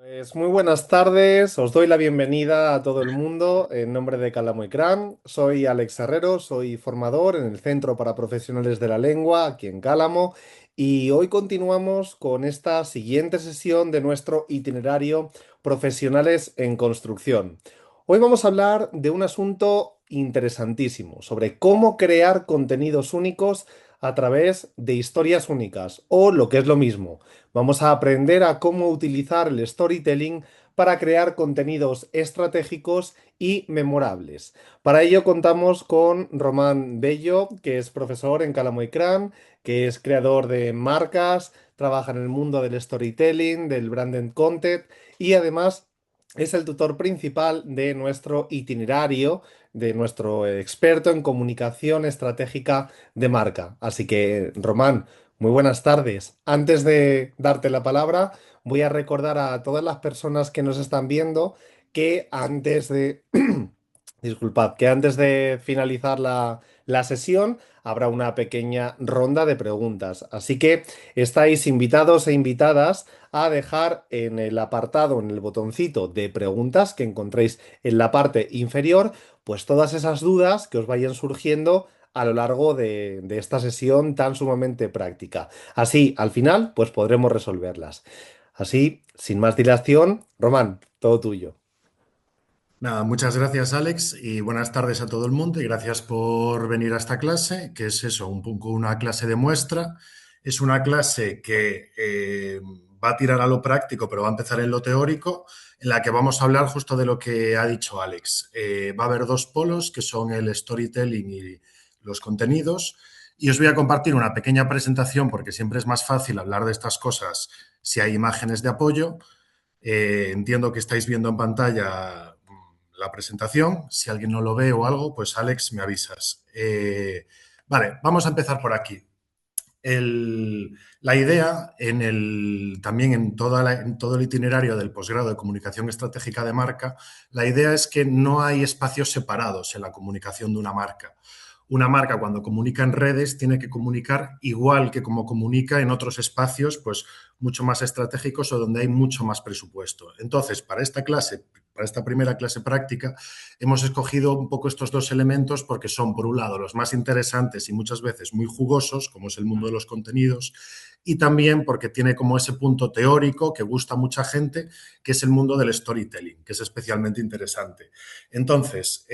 Pues muy buenas tardes, os doy la bienvenida a todo el mundo en nombre de Calamo y Cram. Soy Alex Herrero, soy formador en el Centro para Profesionales de la Lengua aquí en Cálamo y hoy continuamos con esta siguiente sesión de nuestro itinerario Profesionales en Construcción. Hoy vamos a hablar de un asunto interesantísimo sobre cómo crear contenidos únicos a través de historias únicas o lo que es lo mismo. Vamos a aprender a cómo utilizar el storytelling para crear contenidos estratégicos y memorables. Para ello contamos con Román Bello, que es profesor en Calamo y Cran, que es creador de marcas, trabaja en el mundo del storytelling, del branded content y además es el tutor principal de nuestro itinerario, de nuestro experto en comunicación estratégica de marca. Así que, Román, muy buenas tardes. Antes de darte la palabra, voy a recordar a todas las personas que nos están viendo que antes de, disculpad, que antes de finalizar la sesión habrá una pequeña ronda de preguntas. Así que estáis invitados e invitadas a dejar en el apartado, en el botoncito de preguntas que encontréis en la parte inferior, pues todas esas dudas que os vayan surgiendo a lo largo de esta sesión tan sumamente práctica. Así, al final, pues podremos resolverlas. Así, sin más dilación, Román, todo tuyo. Nada, muchas gracias Alex y buenas tardes a todo el mundo y gracias por venir a esta clase, que es eso, un poco una clase de muestra. Es una clase que va a tirar a lo práctico, pero va a empezar en lo teórico, en la que vamos a hablar justo de lo que ha dicho Alex. Va a haber dos polos, que son el storytelling y los contenidos, y os voy a compartir una pequeña presentación, porque siempre es más fácil hablar de estas cosas si hay imágenes de apoyo. Entiendo que estáis viendo en pantalla la presentación. Si alguien no lo ve o algo, pues Alex, me avisas. Vale, vamos a empezar por aquí. La idea también en todo el itinerario del posgrado de comunicación estratégica de marca, la idea es que no hay espacios separados en la comunicación de una marca. Una marca cuando comunica en redes tiene que comunicar igual que como comunica en otros espacios, pues mucho más estratégicos o donde hay mucho más presupuesto. Entonces, para esta clase, para esta primera clase práctica, hemos escogido un poco estos dos elementos porque son, por un lado, los más interesantes y muchas veces muy jugosos, como es el mundo de los contenidos, y también porque tiene como ese punto teórico que gusta a mucha gente, que es el mundo del storytelling, que es especialmente interesante. Entonces,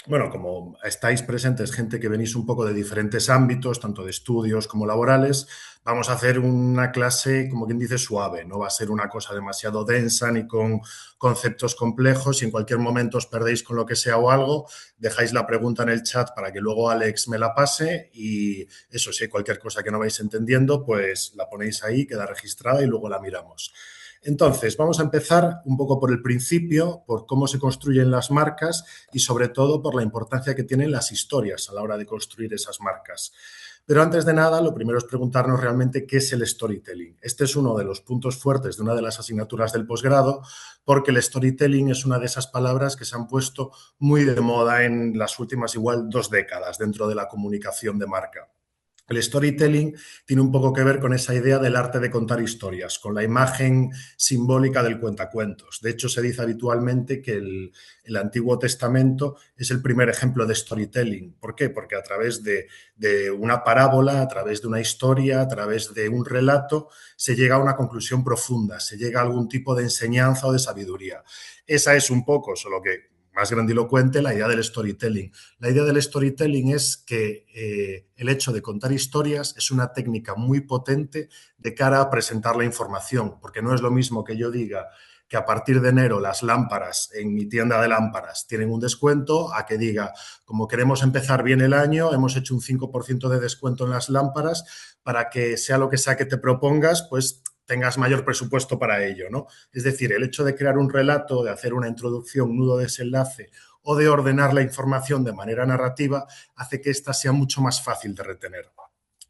bueno, como estáis presentes gente que venís un poco de diferentes ámbitos, tanto de estudios como laborales, vamos a hacer una clase, como quien dice, suave. No va a ser una cosa demasiado densa ni con conceptos complejos. Si en cualquier momento os perdéis con lo que sea o algo, dejáis la pregunta en el chat para que luego Alex me la pase y eso, si hay cualquier cosa que no vais entendiendo, pues la ponéis ahí, queda registrada y luego la miramos. Entonces, vamos a empezar un poco por el principio, por cómo se construyen las marcas y sobre todo por la importancia que tienen las historias a la hora de construir esas marcas. Pero antes de nada, lo primero es preguntarnos realmente qué es el storytelling. Este es uno de los puntos fuertes de una de las asignaturas del posgrado, porque el storytelling es una de esas palabras que se han puesto muy de moda en las últimas igual 2 décadas dentro de la comunicación de marca. El storytelling tiene un poco que ver con esa idea del arte de contar historias, con la imagen simbólica del cuentacuentos. De hecho, se dice habitualmente que el Antiguo Testamento es el primer ejemplo de storytelling. ¿Por qué? Porque a través de una parábola, a través de una historia, a través de un relato, se llega a una conclusión profunda, se llega a algún tipo de enseñanza o de sabiduría. Esa es un poco, solo que más grandilocuente, la idea del storytelling. La idea del storytelling es que el hecho de contar historias es una técnica muy potente de cara a presentar la información, porque no es lo mismo que yo diga que a partir de enero las lámparas en mi tienda de lámparas tienen un descuento, a que diga, como queremos empezar bien el año, hemos hecho un 5% de descuento en las lámparas para que sea lo que sea que te propongas, pues tengas mayor presupuesto para ello, ¿no? Es decir, el hecho de crear un relato, de hacer una introducción, un nudo, desenlace o de ordenar la información de manera narrativa hace que ésta sea mucho más fácil de retener.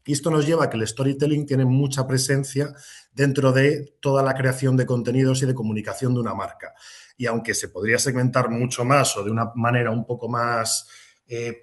Y esto nos lleva a que el storytelling tiene mucha presencia dentro de toda la creación de contenidos y de comunicación de una marca. Y aunque se podría segmentar mucho más o de una manera un poco más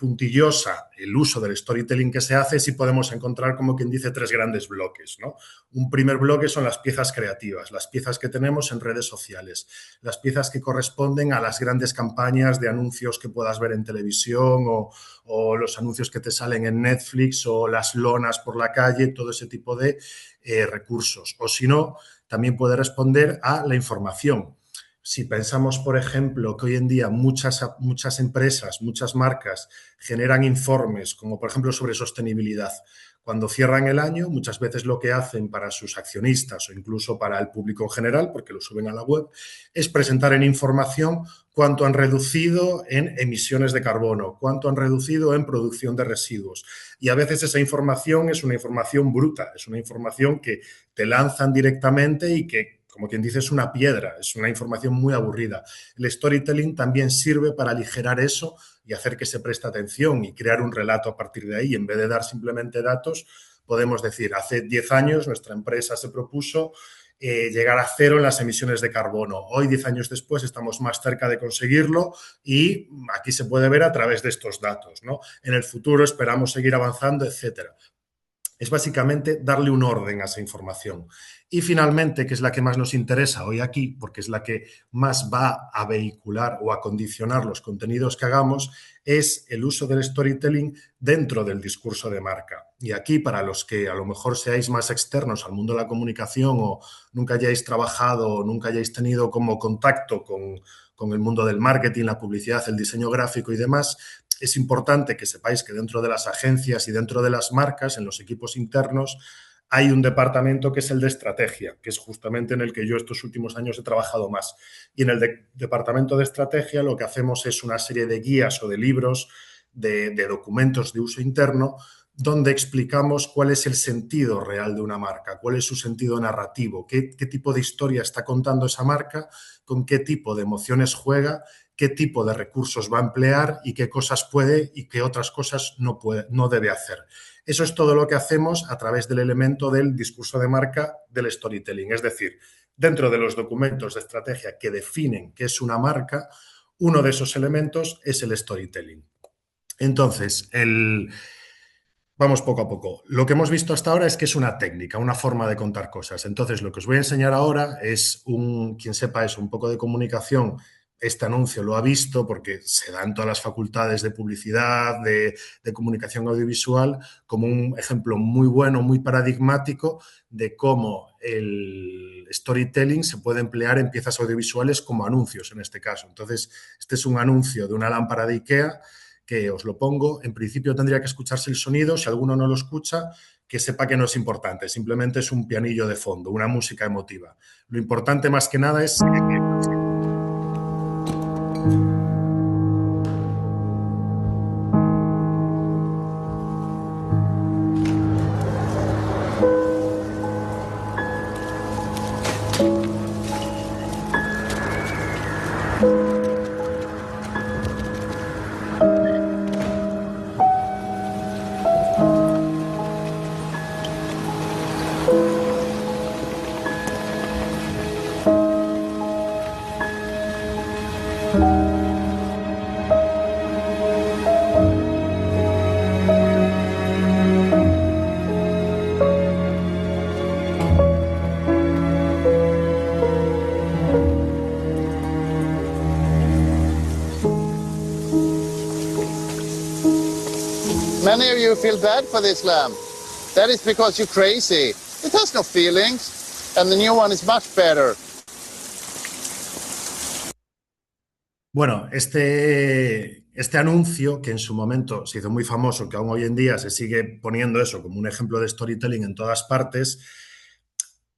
puntillosa el uso del storytelling que se hace, sí podemos encontrar, como quien dice, tres grandes bloques, ¿no? Un primer bloque son las piezas creativas, las piezas que tenemos en redes sociales, las piezas que corresponden a las grandes campañas de anuncios que puedas ver en televisión o los anuncios que te salen en Netflix o las lonas por la calle, todo ese tipo de recursos. O si no, también puede responder a la información. Si pensamos, por ejemplo, que hoy en día muchas empresas, muchas marcas generan informes, como por ejemplo sobre sostenibilidad, cuando cierran el año, muchas veces lo que hacen para sus accionistas o incluso para el público en general, porque lo suben a la web, es presentar en información cuánto han reducido en emisiones de carbono, cuánto han reducido en producción de residuos. Y a veces esa información es una información bruta, es una información que te lanzan directamente y que, como quien dice, es una piedra, es una información muy aburrida. El storytelling también sirve para aligerar eso y hacer que se preste atención y crear un relato a partir de ahí. En vez de dar simplemente datos, podemos decir, hace 10 años nuestra empresa se propuso llegar a cero en las emisiones de carbono. Hoy, 10 años después, estamos más cerca de conseguirlo y aquí se puede ver a través de estos datos, ¿no? En el futuro esperamos seguir avanzando, etcétera. Es básicamente darle un orden a esa información. Y finalmente, que es la que más nos interesa hoy aquí, porque es la que más va a vehicular o a condicionar los contenidos que hagamos, es el uso del storytelling dentro del discurso de marca. Y aquí, para los que a lo mejor seáis más externos al mundo de la comunicación o nunca hayáis trabajado o nunca hayáis tenido como contacto con el mundo del marketing, la publicidad, el diseño gráfico y demás, es importante que sepáis que dentro de las agencias y dentro de las marcas, en los equipos internos, hay un departamento que es el de estrategia, que es justamente en el que yo estos últimos años he trabajado más. Y en el departamento de estrategia lo que hacemos es una serie de guías o de libros, de documentos de uso interno, donde explicamos cuál es el sentido real de una marca, cuál es su sentido narrativo, qué tipo de historia está contando esa marca, con qué tipo de emociones juega, qué tipo de recursos va a emplear y qué cosas puede y qué otras cosas no debe hacer. Eso es todo lo que hacemos a través del elemento del discurso de marca del storytelling. Es decir, dentro de los documentos de estrategia que definen qué es una marca, uno de esos elementos es el storytelling. Entonces, vamos poco a poco. Lo que hemos visto hasta ahora es que es una técnica, una forma de contar cosas. Entonces, lo que os voy a enseñar ahora es quien sepa eso, un poco de comunicación. Este anuncio lo ha visto porque se da en todas las facultades de publicidad, de comunicación audiovisual, como un ejemplo muy bueno, muy paradigmático de cómo el storytelling se puede emplear en piezas audiovisuales como anuncios en este caso. Entonces, este es un anuncio de una lámpara de IKEA que os lo pongo. En principio tendría que escucharse el sonido. Si alguno no lo escucha, que sepa que no es importante. Simplemente es un pianillo de fondo, una música emotiva. Lo importante más que nada es... Many of you feel bad for this lamp. That is because you're crazy. It has no feelings, and the new one is much better. Bueno, este anuncio, que en su momento se hizo muy famoso, que aún hoy en día se sigue poniendo eso como un ejemplo de storytelling en todas partes,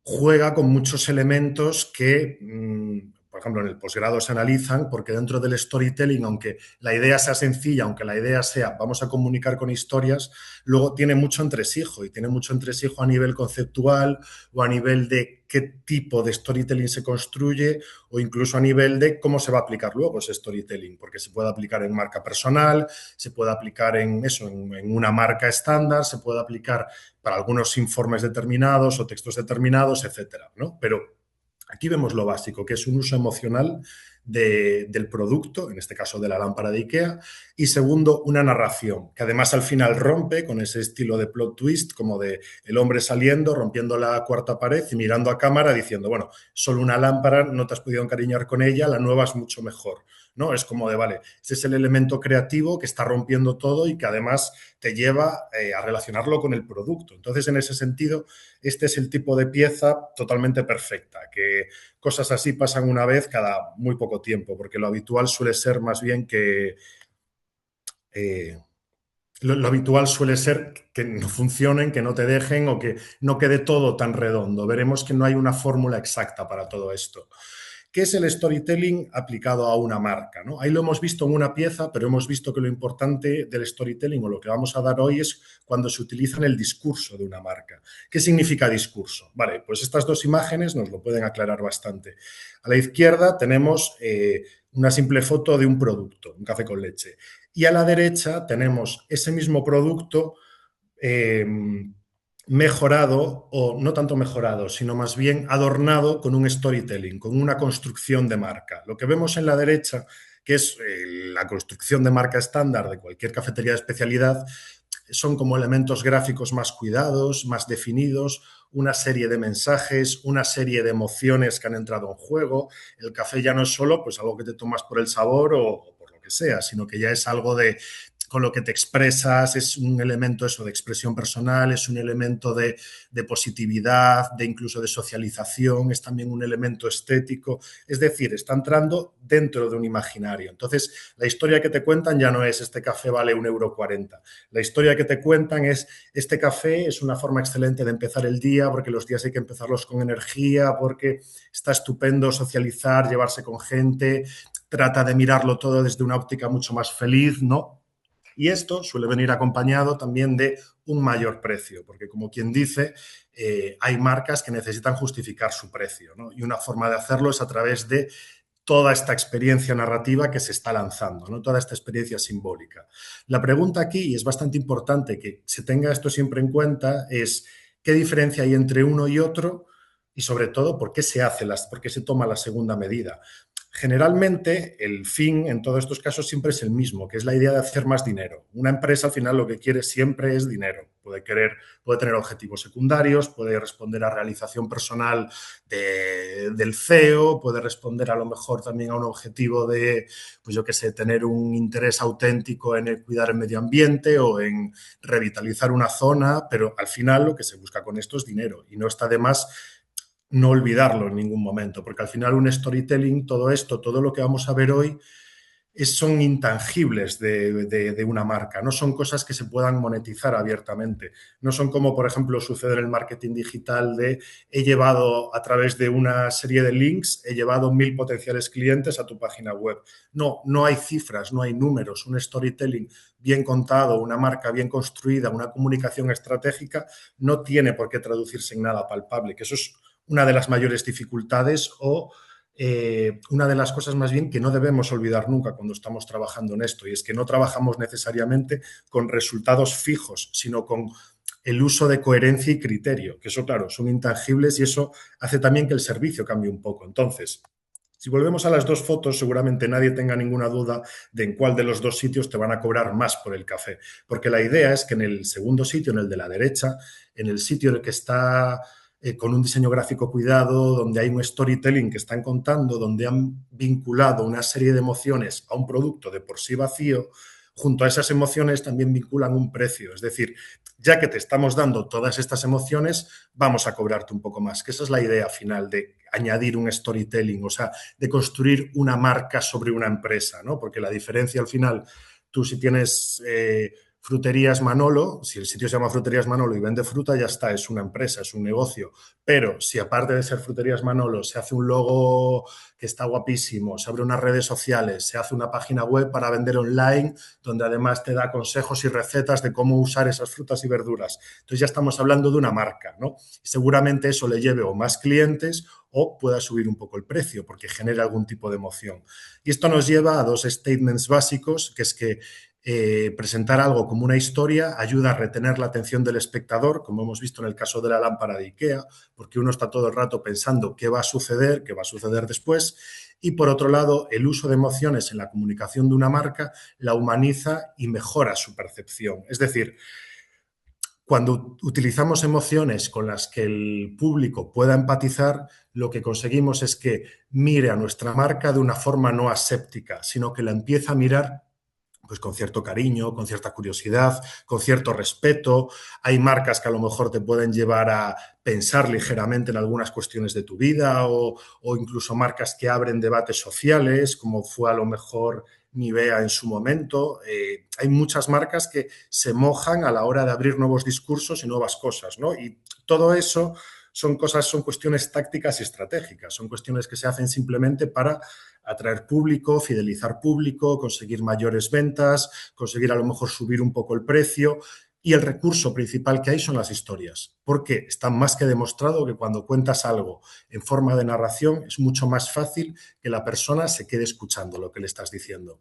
juega con muchos elementos que, por ejemplo, en el posgrado se analizan, porque dentro del storytelling, aunque la idea sea sencilla, aunque la idea sea vamos a comunicar con historias, luego tiene mucho entresijo y tiene mucho entresijo a nivel conceptual o a nivel de qué tipo de storytelling se construye o incluso a nivel de cómo se va a aplicar luego ese storytelling, porque se puede aplicar en marca personal, se puede aplicar en eso, en una marca estándar, se puede aplicar para algunos informes determinados o textos determinados, etcétera, ¿no? Pero aquí vemos lo básico, que es un uso emocional del producto, en este caso de la lámpara de IKEA, y segundo, una narración, que además al final rompe con ese estilo de plot twist, como de el hombre saliendo, rompiendo la cuarta pared y mirando a cámara diciendo, bueno, solo una lámpara, no te has podido encariñar con ella, la nueva es mucho mejor, ¿no? Es como de, vale, ese es el elemento creativo que está rompiendo todo y que además te lleva a relacionarlo con el producto. Entonces, en ese sentido, este es el tipo de pieza totalmente perfecta, que cosas así pasan una vez cada muy poco tiempo, porque lo habitual suele ser más bien que... lo habitual suele ser que no funcionen, que no te dejen o que no quede todo tan redondo. Veremos que no hay una fórmula exacta para todo esto. ¿Qué es el storytelling aplicado a una marca? ¿No? Ahí lo hemos visto en una pieza, pero hemos visto que lo importante del storytelling o lo que vamos a dar hoy es cuando se utiliza en el discurso de una marca. ¿Qué significa discurso? Vale, pues estas dos imágenes nos lo pueden aclarar bastante. A la izquierda tenemos una simple foto de un producto, un café con leche. Y a la derecha tenemos ese mismo producto eh, mejorado, o no tanto mejorado, sino más bien adornado con un storytelling, con una construcción de marca. Lo que vemos en la derecha, que es la construcción de marca estándar de cualquier cafetería de especialidad, son como elementos gráficos más cuidados, más definidos, una serie de mensajes, una serie de emociones que han entrado en juego. El café ya no es solo pues algo que te tomas por el sabor o por lo que sea, sino que ya es algo de con lo que te expresas, es un elemento eso de expresión personal, es un elemento de positividad, de incluso de socialización, es también un elemento estético, es decir, está entrando dentro de un imaginario. Entonces, la historia que te cuentan ya no es este café vale 1,40 €. La historia que te cuentan es este café es una forma excelente de empezar el día porque los días hay que empezarlos con energía, porque está estupendo socializar, llevarse con gente, trata de mirarlo todo desde una óptica mucho más feliz, ¿no? Y esto suele venir acompañado también de un mayor precio, porque como quien dice, hay marcas que necesitan justificar su precio, ¿no? Y una forma de hacerlo es a través de toda esta experiencia narrativa que se está lanzando, ¿no? Toda esta experiencia simbólica. La pregunta aquí, y es bastante importante que se tenga esto siempre en cuenta, es qué diferencia hay entre uno y otro y sobre todo por qué por qué se toma la segunda medida. Generalmente, el fin en todos estos casos siempre es el mismo, que es la idea de hacer más dinero. Una empresa al final lo que quiere siempre es dinero. Puede tener objetivos secundarios, puede responder a realización personal del CEO, puede responder a lo mejor también a un objetivo de, pues yo qué sé, tener un interés auténtico en cuidar el medio ambiente o en revitalizar una zona, pero al final lo que se busca con esto es dinero y no está de más no olvidarlo en ningún momento, porque al final un storytelling, todo esto, todo lo que vamos a ver hoy, son intangibles de una marca, no son cosas que se puedan monetizar abiertamente, no son como, por ejemplo, sucede en el marketing digital de he llevado a través de una serie de links, he llevado 1000 potenciales clientes a tu página web. No, no hay cifras, no hay números, un storytelling bien contado, una marca bien construida, una comunicación estratégica, no tiene por qué traducirse en nada palpable, que eso es una de las mayores dificultades o una de las cosas más bien que no debemos olvidar nunca cuando estamos trabajando en esto, y es que no trabajamos necesariamente con resultados fijos, sino con el uso de coherencia y criterio, que eso, claro, son intangibles y eso hace también que el servicio cambie un poco. Entonces, si volvemos a las dos fotos, seguramente nadie tenga ninguna duda de en cuál de los dos sitios te van a cobrar más por el café, porque la idea es que en el segundo sitio, en el de la derecha, en el sitio en el que está con un diseño gráfico cuidado, donde hay un storytelling que están contando, donde han vinculado una serie de emociones a un producto de por sí vacío, junto a esas emociones también vinculan un precio. Es decir, ya que te estamos dando todas estas emociones, vamos a cobrarte un poco más, que esa es la idea final de añadir un storytelling, o sea, de construir una marca sobre una empresa, ¿no? Porque la diferencia al final, tú si tienes Fruterías Manolo, si el sitio se llama Fruterías Manolo y vende fruta, ya está, es una empresa, es un negocio. Pero si aparte de ser Fruterías Manolo se hace un logo que está guapísimo, se abre unas redes sociales, se hace una página web para vender online, donde además te da consejos y recetas de cómo usar esas frutas y verduras. Entonces ya estamos hablando de una marca, ¿no? Y seguramente eso le lleve o más clientes o pueda subir un poco el precio porque genera algún tipo de emoción. Y esto nos lleva a dos statements básicos, que es que presentar algo como una historia ayuda a retener la atención del espectador, como hemos visto en el caso de la lámpara de IKEA, porque uno está todo el rato pensando qué va a suceder después. Y por otro lado, el uso de emociones en la comunicación de una marca la humaniza y mejora su percepción. Es decir, cuando utilizamos emociones con las que el público pueda empatizar, lo que conseguimos es que mire a nuestra marca de una forma no aséptica, sino que la empieza a mirar pues con cierto cariño, con cierta curiosidad, con cierto respeto. Hay marcas que a lo mejor te pueden llevar a pensar ligeramente en algunas cuestiones de tu vida o incluso marcas que abren debates sociales, como fue a lo mejor Nivea en su momento. Hay muchas marcas que se mojan a la hora de abrir nuevos discursos y nuevas cosas, ¿no? Y todo eso son cuestiones tácticas y estratégicas, son cuestiones que se hacen simplemente para atraer público, fidelizar público, conseguir mayores ventas, conseguir a lo mejor subir un poco el precio. Y el recurso principal que hay son las historias, porque está más que demostrado que cuando cuentas algo en forma de narración es mucho más fácil que la persona se quede escuchando lo que le estás diciendo.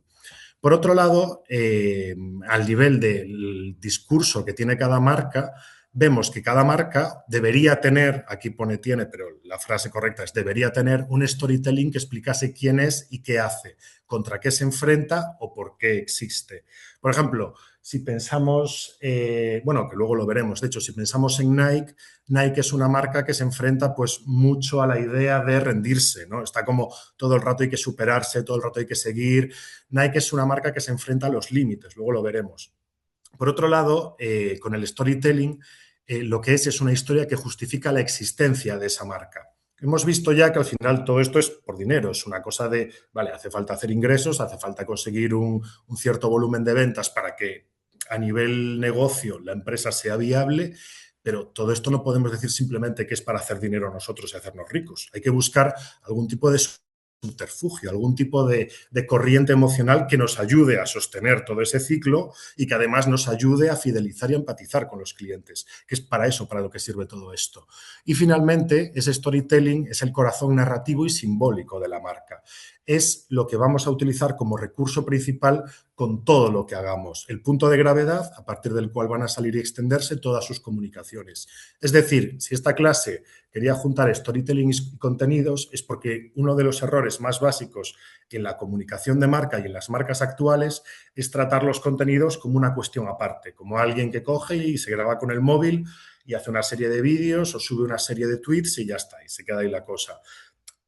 Por otro lado, al nivel del discurso que tiene cada marca, vemos que cada marca debería tener, aquí pone tiene, pero la frase correcta es debería tener un storytelling que explicase quién es y qué hace, contra qué se enfrenta o por qué existe. Por ejemplo, si pensamos, bueno, que luego lo veremos, de hecho, si pensamos en Nike, Nike es una marca que se enfrenta pues mucho a la idea de rendirse, ¿no? Está como todo el rato hay que superarse, todo el rato hay que seguir. Nike es una marca que se enfrenta a los límites, luego lo veremos. Por otro lado, con el storytelling, lo que es una historia que justifica la existencia de esa marca. Hemos visto ya que al final todo esto es por dinero, es una cosa de, vale, hace falta hacer ingresos, hace falta conseguir un cierto volumen de ventas para que a nivel negocio la empresa sea viable, pero todo esto no podemos decir simplemente que es para hacer dinero a nosotros y hacernos ricos. Hay que buscar algún tipo de subterfugio, algún tipo de corriente emocional que nos ayude a sostener todo ese ciclo y que además nos ayude a fidelizar y a empatizar con los clientes, que es para eso, para lo que sirve todo esto. Y finalmente, ese storytelling es el corazón narrativo y simbólico de la marca. Es lo que vamos a utilizar como recurso principal con todo lo que hagamos, el punto de gravedad a partir del cual van a salir y extenderse todas sus comunicaciones. Es decir, si esta clase quería juntar storytelling y contenidos es porque uno de los errores más básicos en la comunicación de marca y en las marcas actuales es tratar los contenidos como una cuestión aparte, como alguien que coge y se graba con el móvil y hace una serie de vídeos o sube una serie de tweets y ya está, y se queda ahí la cosa.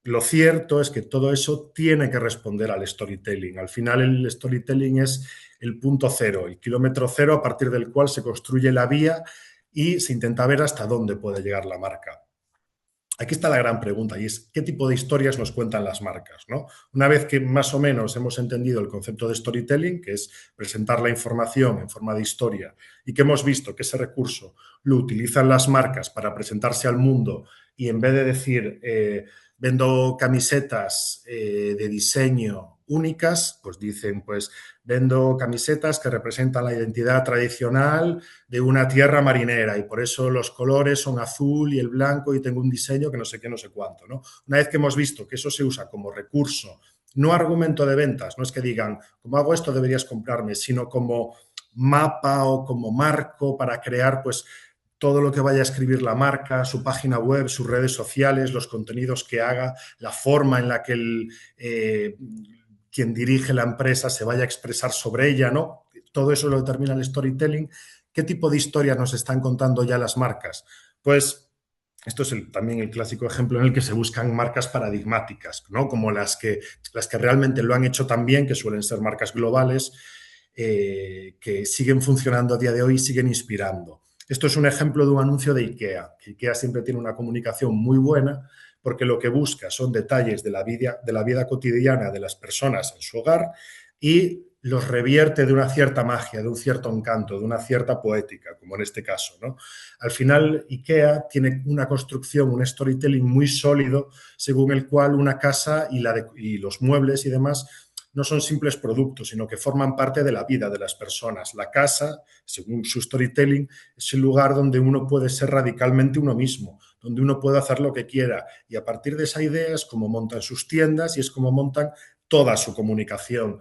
Lo cierto es que todo eso tiene que responder al storytelling. Al final el storytelling es el punto cero, el kilómetro cero a partir del cual se construye la vía y se intenta ver hasta dónde puede llegar la marca. Aquí está la gran pregunta y es ¿qué tipo de historias nos cuentan las marcas, ¿no? Una vez que más o menos hemos entendido el concepto de storytelling, que es presentar la información en forma de historia, y que hemos visto que ese recurso lo utilizan las marcas para presentarse al mundo y en vez de decir vendo camisetas de diseño únicas, pues dicen, pues vendo camisetas que representan la identidad tradicional de una tierra marinera y por eso los colores son azul y el blanco y tengo un diseño que no sé qué, no sé cuánto, ¿no? Una vez que hemos visto que eso se usa como recurso, no argumento de ventas, no es que digan, como hago esto deberías comprarme, sino como mapa o como marco para crear, pues, todo lo que vaya a escribir la marca, su página web, sus redes sociales, los contenidos que haga, la forma en la que quien dirige la empresa se vaya a expresar sobre ella, ¿no? Todo eso lo determina el storytelling. ¿Qué tipo de historia nos están contando ya las marcas? Pues esto es también el clásico ejemplo en el que se buscan marcas paradigmáticas, ¿no? Como las que realmente lo han hecho tan bien, que suelen ser marcas globales, que siguen funcionando a día de hoy y siguen inspirando. Esto es un ejemplo de un anuncio de IKEA. IKEA siempre tiene una comunicación muy buena porque lo que busca son detalles de la vida cotidiana de las personas en su hogar y los revierte de una cierta magia, de un cierto encanto, de una cierta poética, como en este caso, ¿no? Al final, IKEA tiene una construcción, un storytelling muy sólido, según el cual una casa y los muebles y demás no son simples productos, sino que forman parte de la vida de las personas. La casa, según su storytelling, es el lugar donde uno puede ser radicalmente uno mismo, donde uno puede hacer lo que quiera. Y a partir de esa idea es como montan sus tiendas y es como montan toda su comunicación,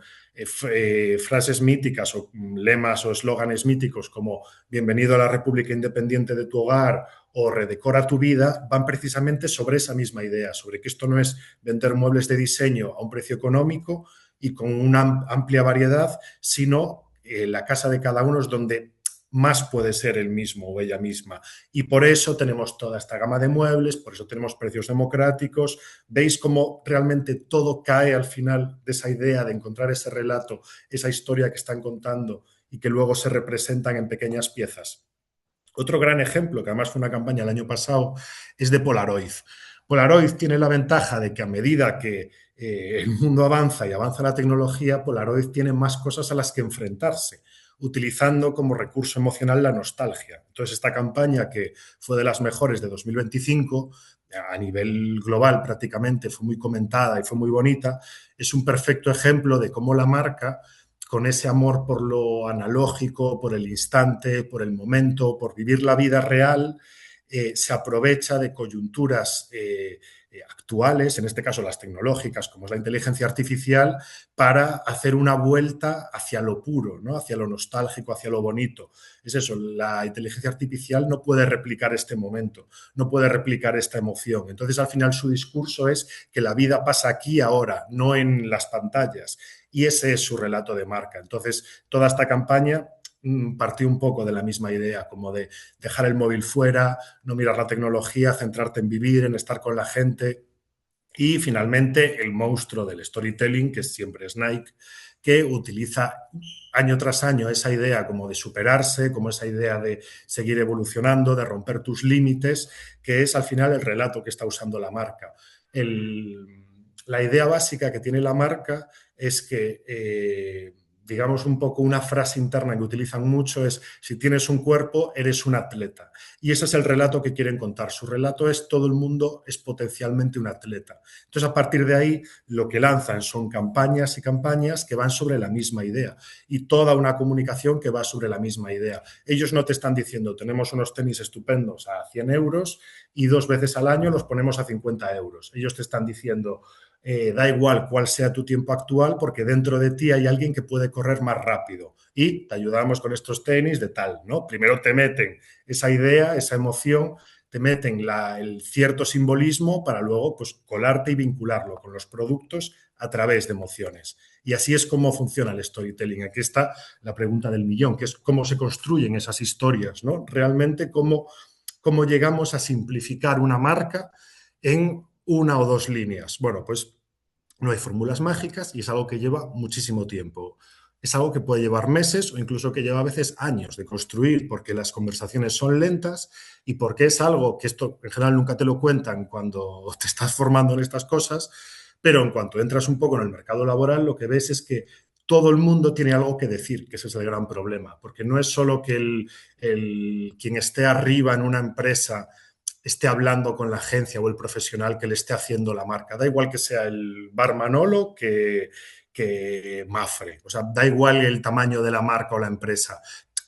frases míticas o lemas o eslóganes míticos como bienvenido a la República Independiente de tu hogar o redecora tu vida, van precisamente sobre esa misma idea, sobre que esto no es vender muebles de diseño a un precio económico y con una amplia variedad, sino la casa de cada uno es donde más puede ser él mismo o ella misma. Y por eso tenemos toda esta gama de muebles, por eso tenemos precios democráticos. Veis cómo realmente todo cae al final de esa idea de encontrar ese relato, esa historia que están contando y que luego se representan en pequeñas piezas. Otro gran ejemplo, que además fue una campaña el año pasado, es de Polaroid. Polaroid tiene la ventaja de que a medida que el mundo avanza y avanza la tecnología, Polaroid tiene más cosas a las que enfrentarse, utilizando como recurso emocional la nostalgia. Entonces, esta campaña, que fue de las mejores de 2025, a nivel global prácticamente, fue muy comentada y fue muy bonita, es un perfecto ejemplo de cómo la marca, con ese amor por lo analógico, por el instante, por el momento, por vivir la vida real, se aprovecha de coyunturas actuales, en este caso las tecnológicas, como es la inteligencia artificial, para hacer una vuelta hacia lo puro, ¿no? Hacia lo nostálgico, hacia lo bonito. Es eso, la inteligencia artificial no puede replicar este momento, no puede replicar esta emoción. Entonces, al final, su discurso es que la vida pasa aquí ahora, no en las pantallas. Y ese es su relato de marca. Entonces, toda esta campaña partió un poco de la misma idea, como de dejar el móvil fuera, no mirar la tecnología, centrarte en vivir, en estar con la gente. Y finalmente el monstruo del storytelling, que siempre es Nike, que utiliza año tras año esa idea como de superarse, como esa idea de seguir evolucionando, de romper tus límites, que es al final el relato que está usando la marca. La idea básica que tiene la marca es que, digamos, un poco una frase interna que utilizan mucho es: si tienes un cuerpo, eres un atleta. Y ese es el relato que quieren contar. Su relato es: todo el mundo es potencialmente un atleta. Entonces, a partir de ahí, lo que lanzan son campañas y campañas que van sobre la misma idea y toda una comunicación que va sobre la misma idea. Ellos no te están diciendo: tenemos unos tenis estupendos a 100 euros y 2 veces al año los ponemos a 50 euros. Ellos te están diciendo: da igual cuál sea tu tiempo actual, porque dentro de ti hay alguien que puede correr más rápido y te ayudamos con estos tenis de tal, ¿no? Primero te meten esa idea, esa emoción, te meten el cierto simbolismo para luego, pues, colarte y vincularlo con los productos a través de emociones. Y así es como funciona el storytelling. Aquí está la pregunta del millón, que es cómo se construyen esas historias, ¿no? Realmente cómo llegamos a simplificar una marca en una o dos líneas. Bueno, pues no hay fórmulas mágicas y es algo que lleva muchísimo tiempo. Es algo que puede llevar meses o incluso que lleva a veces años de construir, porque las conversaciones son lentas y porque es algo que esto en general nunca te lo cuentan cuando te estás formando en estas cosas, pero en cuanto entras un poco en el mercado laboral, lo que ves es que todo el mundo tiene algo que decir, que ese es el gran problema, porque no es solo que quien esté arriba en una empresa esté hablando con la agencia o el profesional que le esté haciendo la marca. Da igual que sea el bar Manolo que Mafre. O sea, da igual el tamaño de la marca o la empresa.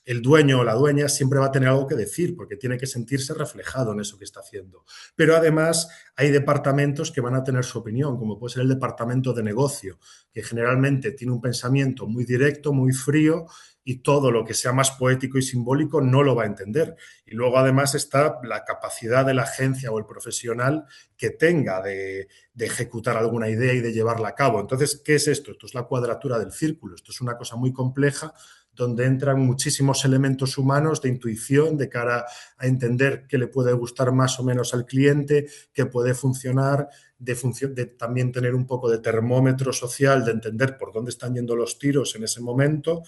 El dueño o la dueña siempre va a tener algo que decir porque tiene que sentirse reflejado en eso que está haciendo. Pero además hay departamentos que van a tener su opinión, como puede ser el departamento de negocio, que generalmente tiene un pensamiento muy directo, muy frío, y todo lo que sea más poético y simbólico no lo va a entender. Y luego además está la capacidad de la agencia o el profesional que tenga de ejecutar alguna idea y de llevarla a cabo. Entonces, ¿qué es esto? Esto es la cuadratura del círculo. Esto es una cosa muy compleja donde entran muchísimos elementos humanos de intuición de cara a entender qué le puede gustar más o menos al cliente, qué puede funcionar, de también tener un poco de termómetro social, de entender por dónde están yendo los tiros en ese momento.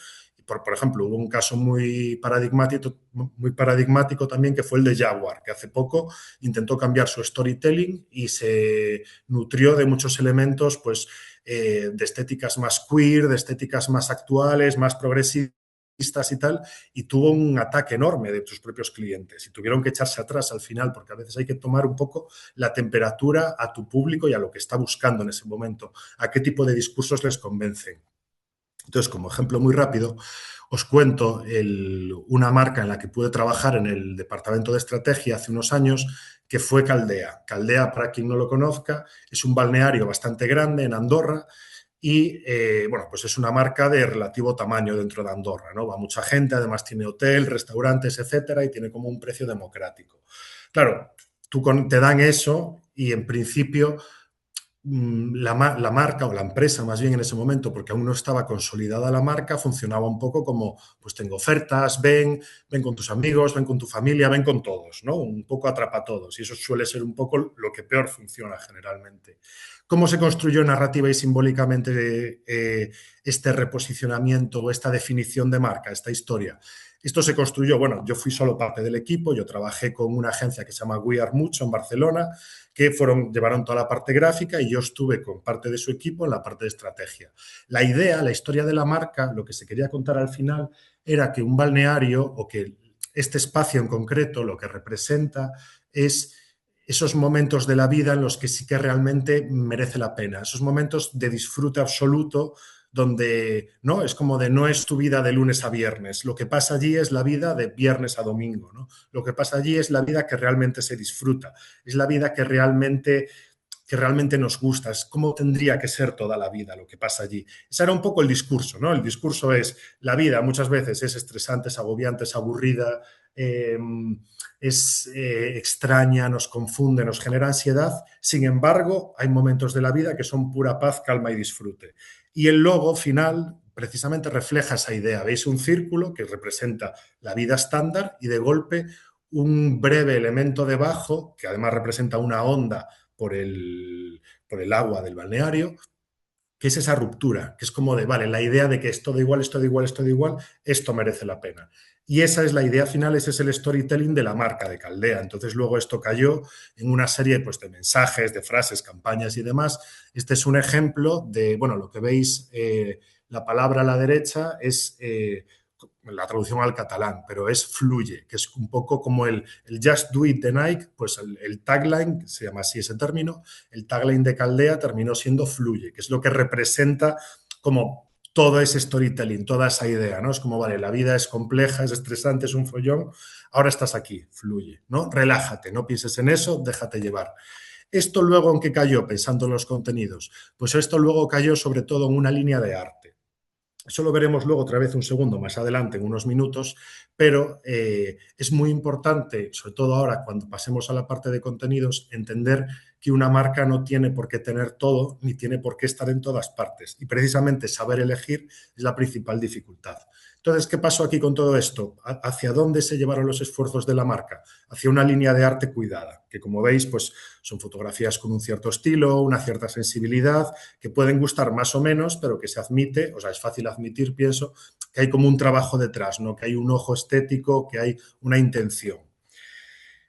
Por ejemplo, hubo un caso muy paradigmático también, que fue el de Jaguar, que hace poco intentó cambiar su storytelling y se nutrió de muchos elementos, pues, de estéticas más queer, de estéticas más actuales, más progresistas y tal, y tuvo un ataque enorme de sus propios clientes y tuvieron que echarse atrás al final, porque a veces hay que tomar un poco la temperatura a tu público y a lo que está buscando en ese momento, a qué tipo de discursos les convencen. Entonces, como ejemplo muy rápido, os cuento una marca en la que pude trabajar en el departamento de estrategia hace unos años, que fue Caldea. Caldea, para quien no lo conozca, es un balneario bastante grande en Andorra, y, bueno, pues es una marca de relativo tamaño dentro de Andorra, ¿no? Va mucha gente, además tiene hotel, restaurantes, etcétera, y tiene como un precio democrático. Claro, te dan eso y en principio la marca o la empresa más bien en ese momento, porque aún no estaba consolidada la marca, funcionaba un poco como, pues tengo ofertas, ven con tus amigos, ven con tu familia, ven con todos, ¿no? Un poco atrapa a todos y eso suele ser un poco lo que peor funciona generalmente. ¿Cómo se construyó narrativa y simbólicamente este reposicionamiento o esta definición de marca, esta historia? Esto se construyó, bueno, yo fui solo parte del equipo, yo trabajé con una agencia que se llama We Are Mucho en Barcelona, que llevaron toda la parte gráfica y yo estuve con parte de su equipo en la parte de estrategia. La idea, la historia de la marca, lo que se quería contar al final era que un balneario o que este espacio en concreto lo que representa es esos momentos de la vida en los que sí que realmente merece la pena, esos momentos de disfrute absoluto donde no es como de no es tu vida de lunes a viernes, lo que pasa allí es la vida de viernes a domingo, ¿no? Lo que pasa allí es la vida que realmente se disfruta, es la vida que realmente nos gusta, es cómo tendría que ser toda la vida lo que pasa allí. Ese era un poco el discurso, ¿no? El discurso es, la vida muchas veces es estresante, es agobiante, es aburrida, es extraña, nos confunde, nos genera ansiedad. Sin embargo, hay momentos de la vida que son pura paz, calma y disfrute. Y el logo final precisamente refleja esa idea. Veis un círculo que representa la vida estándar y de golpe un breve elemento debajo, que además representa una onda por el agua del balneario, que es esa ruptura, que es como de, vale, la idea de que es todo igual, es todo igual, es todo igual, esto merece la pena. Y esa es la idea final, ese es el storytelling de la marca de Caldea. Entonces luego esto cayó en una serie pues, de mensajes, de frases, campañas y demás. Este es un ejemplo de, bueno, lo que veis, la palabra a la derecha es la traducción al catalán, pero es fluye, que es un poco como el Just Do It de Nike, pues el tagline, se llama así ese término, el tagline de Caldea terminó siendo fluye, que es lo que representa como todo ese storytelling, toda esa idea, ¿no? Es como, vale, la vida es compleja, es estresante, es un follón, ahora estás aquí, fluye, ¿no? Relájate, no pienses en eso, déjate llevar. Esto luego, ¿en qué cayó? Pensando en los contenidos. Pues esto luego cayó sobre todo en una línea de arte. Eso lo veremos luego otra vez un segundo más adelante, en unos minutos, pero es muy importante, sobre todo ahora cuando pasemos a la parte de contenidos, entender que una marca no tiene por qué tener todo ni tiene por qué estar en todas partes. Y precisamente saber elegir es la principal dificultad. Entonces, ¿qué pasó aquí con todo esto? ¿Hacia dónde se llevaron los esfuerzos de la marca? Hacia una línea de arte cuidada, que como veis, pues son fotografías con un cierto estilo, una cierta sensibilidad, que pueden gustar más o menos, pero que se admite, o sea, es fácil admitir, pienso, que hay como un trabajo detrás, ¿no? Que hay un ojo estético, que hay una intención.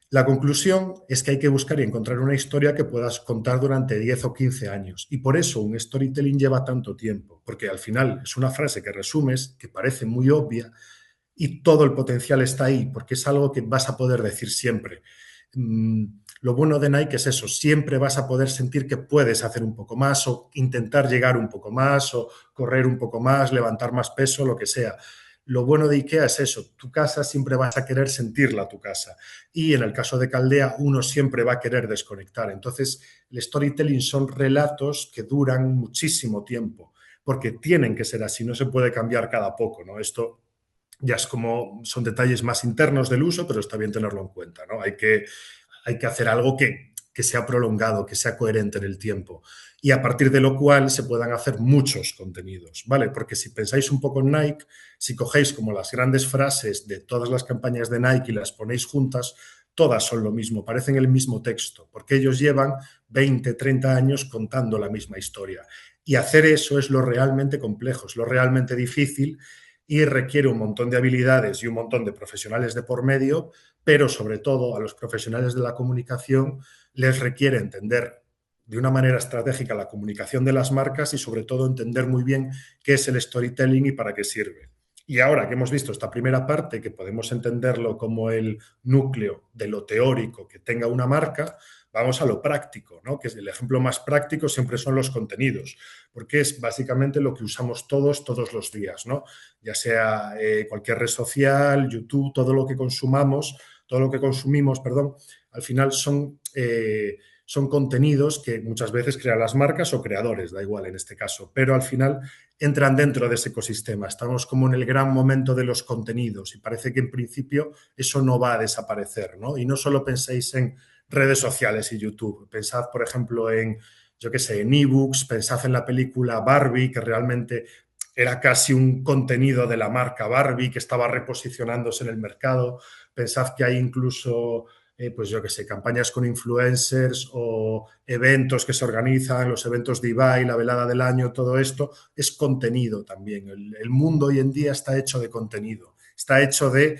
La conclusión es que hay que buscar y encontrar una historia que puedas contar durante 10 o 15 años. Y por eso un storytelling lleva tanto tiempo, porque al final es una frase que resumes, que parece muy obvia, y todo el potencial está ahí, porque es algo que vas a poder decir siempre. Lo bueno de Nike es eso, siempre vas a poder sentir que puedes hacer un poco más o intentar llegar un poco más o correr un poco más, levantar más peso, lo que sea. Lo bueno de IKEA es eso, tu casa siempre vas a querer sentirla tu casa y en el caso de Caldea uno siempre va a querer desconectar. Entonces el storytelling son relatos que duran muchísimo tiempo porque tienen que ser así, no se puede cambiar cada poco, ¿no? Esto ya es como, son detalles más internos del uso, pero está bien tenerlo en cuenta, ¿no? Hay que hacer algo que sea prolongado, que sea coherente en el tiempo y a partir de lo cual se puedan hacer muchos contenidos, ¿vale? Porque si pensáis un poco en Nike, si cogéis como las grandes frases de todas las campañas de Nike y las ponéis juntas, todas son lo mismo, parecen el mismo texto, porque ellos llevan 20, 30 años contando la misma historia. Y hacer eso es lo realmente complejo, es lo realmente difícil y requiere un montón de habilidades y un montón de profesionales de por medio, pero sobre todo a los profesionales de la comunicación les requiere entender de una manera estratégica la comunicación de las marcas y sobre todo entender muy bien qué es el storytelling y para qué sirve. Y ahora que hemos visto esta primera parte, que podemos entenderlo como el núcleo de lo teórico que tenga una marca, vamos a lo práctico, ¿no? Que es el ejemplo más práctico siempre son los contenidos, porque es básicamente lo que usamos todos los días, ¿no? Ya sea cualquier red social, YouTube, todo lo que consumimos, perdón, al final son son contenidos que muchas veces crean las marcas o creadores, da igual en este caso, pero al final entran dentro de ese ecosistema. Estamos como en el gran momento de los contenidos y parece que en principio eso no va a desaparecer, ¿no? Y no solo penséis en redes sociales y YouTube, pensad, por ejemplo, en, yo qué sé, en ebooks, pensad en la película Barbie, que realmente era casi un contenido de la marca Barbie que estaba reposicionándose en el mercado. Pensad que hay incluso, pues yo qué sé, campañas con influencers o eventos que se organizan, los eventos de Ibai, la velada del año, todo esto es contenido también. El mundo hoy en día está hecho de contenido, está hecho de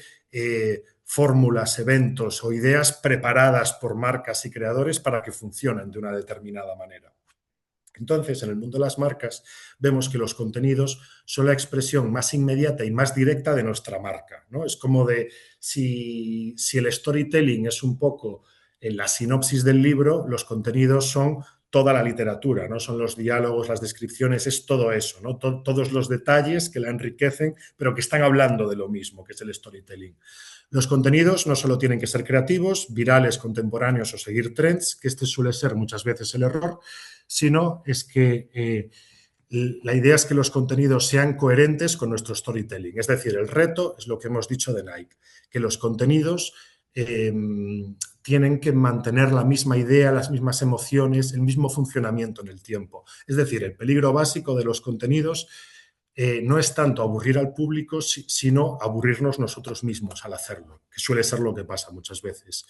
fórmulas, eventos o ideas preparadas por marcas y creadores para que funcionen de una determinada manera. Entonces, en el mundo de las marcas, vemos que los contenidos son la expresión más inmediata y más directa de nuestra marca, ¿no? Es como de si el storytelling es un poco en la sinopsis del libro, los contenidos son toda la literatura, ¿no? Son los diálogos, las descripciones, es todo eso, ¿no? Todos los detalles que la enriquecen, pero que están hablando de lo mismo, que es el storytelling. Los contenidos no solo tienen que ser creativos, virales, contemporáneos o seguir trends, que este suele ser muchas veces el error, sino es que la idea es que los contenidos sean coherentes con nuestro storytelling. Es decir, el reto es lo que hemos dicho de Nike, que los contenidos tienen que mantener la misma idea, las mismas emociones, el mismo funcionamiento en el tiempo. Es decir, el peligro básico de los contenidos no es tanto aburrir al público, sino aburrirnos nosotros mismos al hacerlo, que suele ser lo que pasa muchas veces.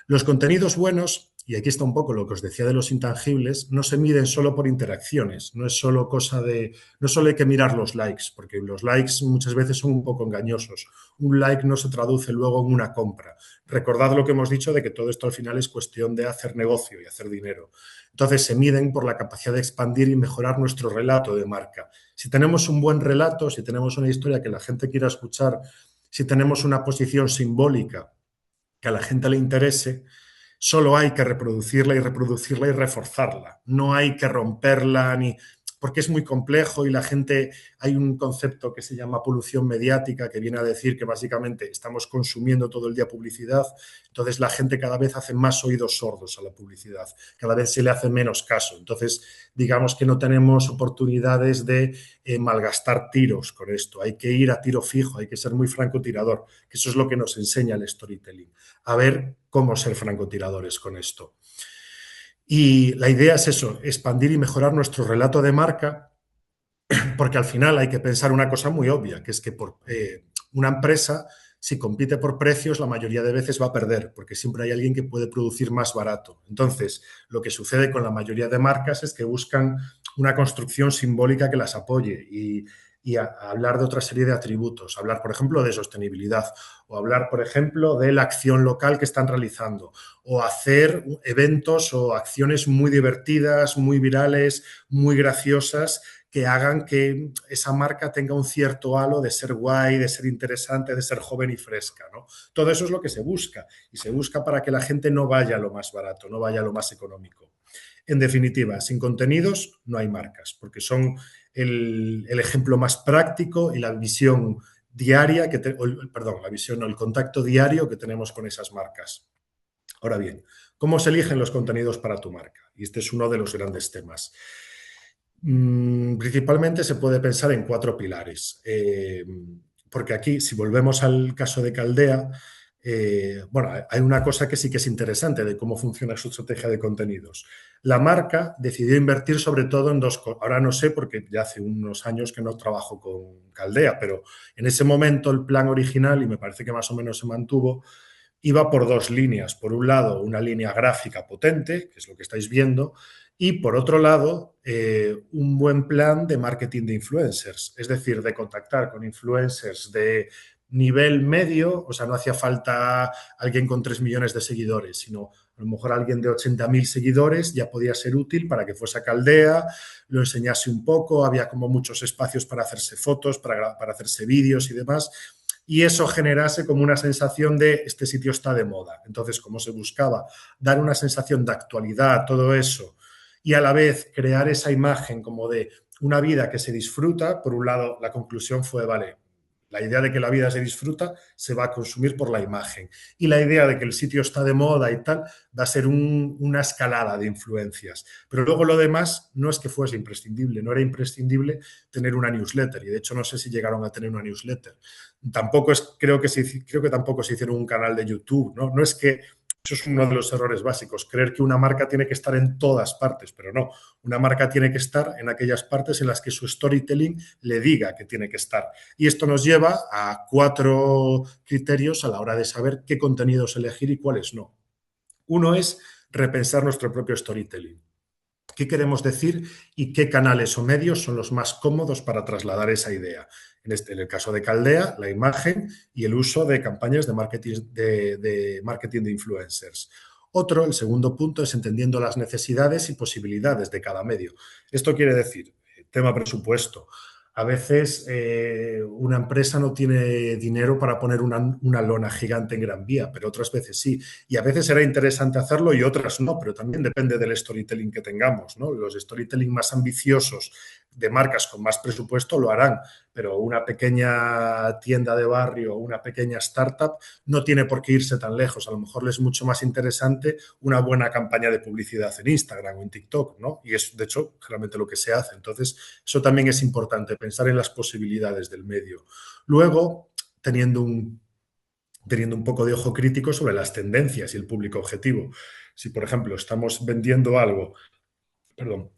Los contenidos buenos, y aquí está un poco lo que os decía de los intangibles, no se miden solo por interacciones, no es solo cosa de, no solo hay que mirar los likes, porque los likes muchas veces son un poco engañosos. Un like no se traduce luego en una compra. Recordad lo que hemos dicho de que todo esto al final es cuestión de hacer negocio y hacer dinero. Entonces se miden por la capacidad de expandir y mejorar nuestro relato de marca. Si tenemos un buen relato, si tenemos una historia que la gente quiera escuchar, si tenemos una posición simbólica que a la gente le interese, solo hay que reproducirla y reproducirla y reforzarla. No hay que romperla ni porque es muy complejo y la gente, hay un concepto que se llama polución mediática que viene a decir que básicamente estamos consumiendo todo el día publicidad, entonces la gente cada vez hace más oídos sordos a la publicidad, cada vez se le hace menos caso, entonces digamos que no tenemos oportunidades de malgastar tiros con esto, hay que ir a tiro fijo, hay que ser muy francotirador, que eso es lo que nos enseña el storytelling, a ver cómo ser francotiradores con esto. Y la idea es eso, expandir y mejorar nuestro relato de marca, porque al final hay que pensar una cosa muy obvia, que es que una empresa, si compite por precios, la mayoría de veces va a perder, porque siempre hay alguien que puede producir más barato. Entonces, lo que sucede con la mayoría de marcas es que buscan una construcción simbólica que las apoye y hablar de otra serie de atributos, hablar, por ejemplo, de sostenibilidad o hablar, por ejemplo, de la acción local que están realizando o hacer eventos o acciones muy divertidas, muy virales, muy graciosas que hagan que esa marca tenga un cierto halo de ser guay, de ser interesante, de ser joven y fresca, ¿no? Todo eso es lo que se busca y se busca para que la gente no vaya a lo más barato, no vaya a lo más económico. En definitiva, sin contenidos no hay marcas, porque son el ejemplo más práctico y la visión diaria, la visión o el contacto diario que tenemos con esas marcas. Ahora bien, ¿cómo se eligen los contenidos para tu marca? Y este es uno de los grandes temas. Principalmente se puede pensar en 4 pilares, porque aquí, si volvemos al caso de Caldea, bueno, hay una cosa que sí que es interesante de cómo funciona su estrategia de contenidos. La marca decidió invertir sobre todo en 2 cosas. Ahora no sé porque ya hace unos años que no trabajo con Caldea, pero en ese momento el plan original, y me parece que más o menos se mantuvo, iba por 2 líneas. Por un lado, una línea gráfica potente, que es lo que estáis viendo, y por otro lado, un buen plan de marketing de influencers, es decir, de contactar con influencers de nivel medio, o sea, no hacía falta alguien con 3 millones de seguidores, sino a lo mejor alguien de 80.000 seguidores ya podía ser útil para que fuese a Caldea, lo enseñase un poco, había como muchos espacios para hacerse fotos, para hacerse vídeos y demás, y eso generase como una sensación de este sitio está de moda. Entonces, como se buscaba dar una sensación de actualidad a todo eso y a la vez crear esa imagen como de una vida que se disfruta, por un lado, la conclusión fue, vale, La idea de que la vida se disfruta se va a consumir por la imagen. Y la idea de que el sitio está de moda y tal va a ser una escalada de influencias. Pero luego lo demás no es que fuese imprescindible, no era imprescindible tener una newsletter. Y de hecho no sé si llegaron a tener una newsletter. Tampoco es, creo que tampoco se hicieron un canal de YouTube, ¿no? No es que eso es uno de los errores básicos, creer que una marca tiene que estar en todas partes, pero no, una marca tiene que estar en aquellas partes en las que su storytelling le diga que tiene que estar. Y esto nos lleva a 4 criterios a la hora de saber qué contenidos elegir y cuáles no. Uno es repensar nuestro propio storytelling. ¿Qué queremos decir y qué canales o medios son los más cómodos para trasladar esa idea? En el caso de Caldea, la imagen y el uso de campañas de marketing de influencers. El segundo punto, es entendiendo las necesidades y posibilidades de cada medio. Esto quiere decir, tema presupuesto. A veces una empresa no tiene dinero para poner una lona gigante en Gran Vía, pero otras veces sí. Y a veces será interesante hacerlo y otras no, pero también depende del storytelling que tengamos, ¿no? Los storytelling más ambiciosos de marcas con más presupuesto lo harán, pero una pequeña tienda de barrio, una pequeña startup no tiene por qué irse tan lejos. A lo mejor les es mucho más interesante una buena campaña de publicidad en Instagram o en TikTok, ¿no? Y es, de hecho, realmente lo que se hace. Entonces, eso también es importante, pensar en las posibilidades del medio. Luego, teniendo un poco de ojo crítico sobre las tendencias y el público objetivo. Si, por ejemplo, estamos vendiendo algo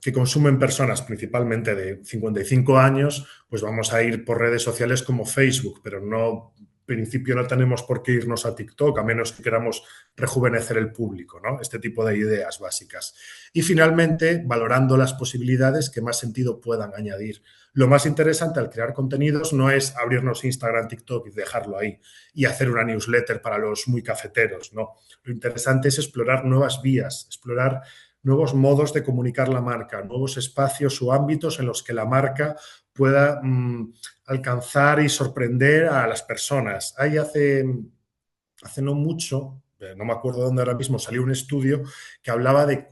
que consumen personas principalmente de 55 años, pues vamos a ir por redes sociales como Facebook, pero no, en principio no tenemos por qué irnos a TikTok, a menos que queramos rejuvenecer el público, ¿no? Este tipo de ideas básicas. Y finalmente, valorando las posibilidades que más sentido puedan añadir. Lo más interesante al crear contenidos no es abrirnos Instagram, TikTok y dejarlo ahí y hacer una newsletter para los muy cafeteros, no. Lo interesante es explorar nuevas vías, explorar nuevos modos de comunicar la marca, nuevos espacios o ámbitos en los que la marca pueda alcanzar y sorprender a las personas. Hace no mucho, no me acuerdo dónde ahora mismo, salió un estudio que hablaba de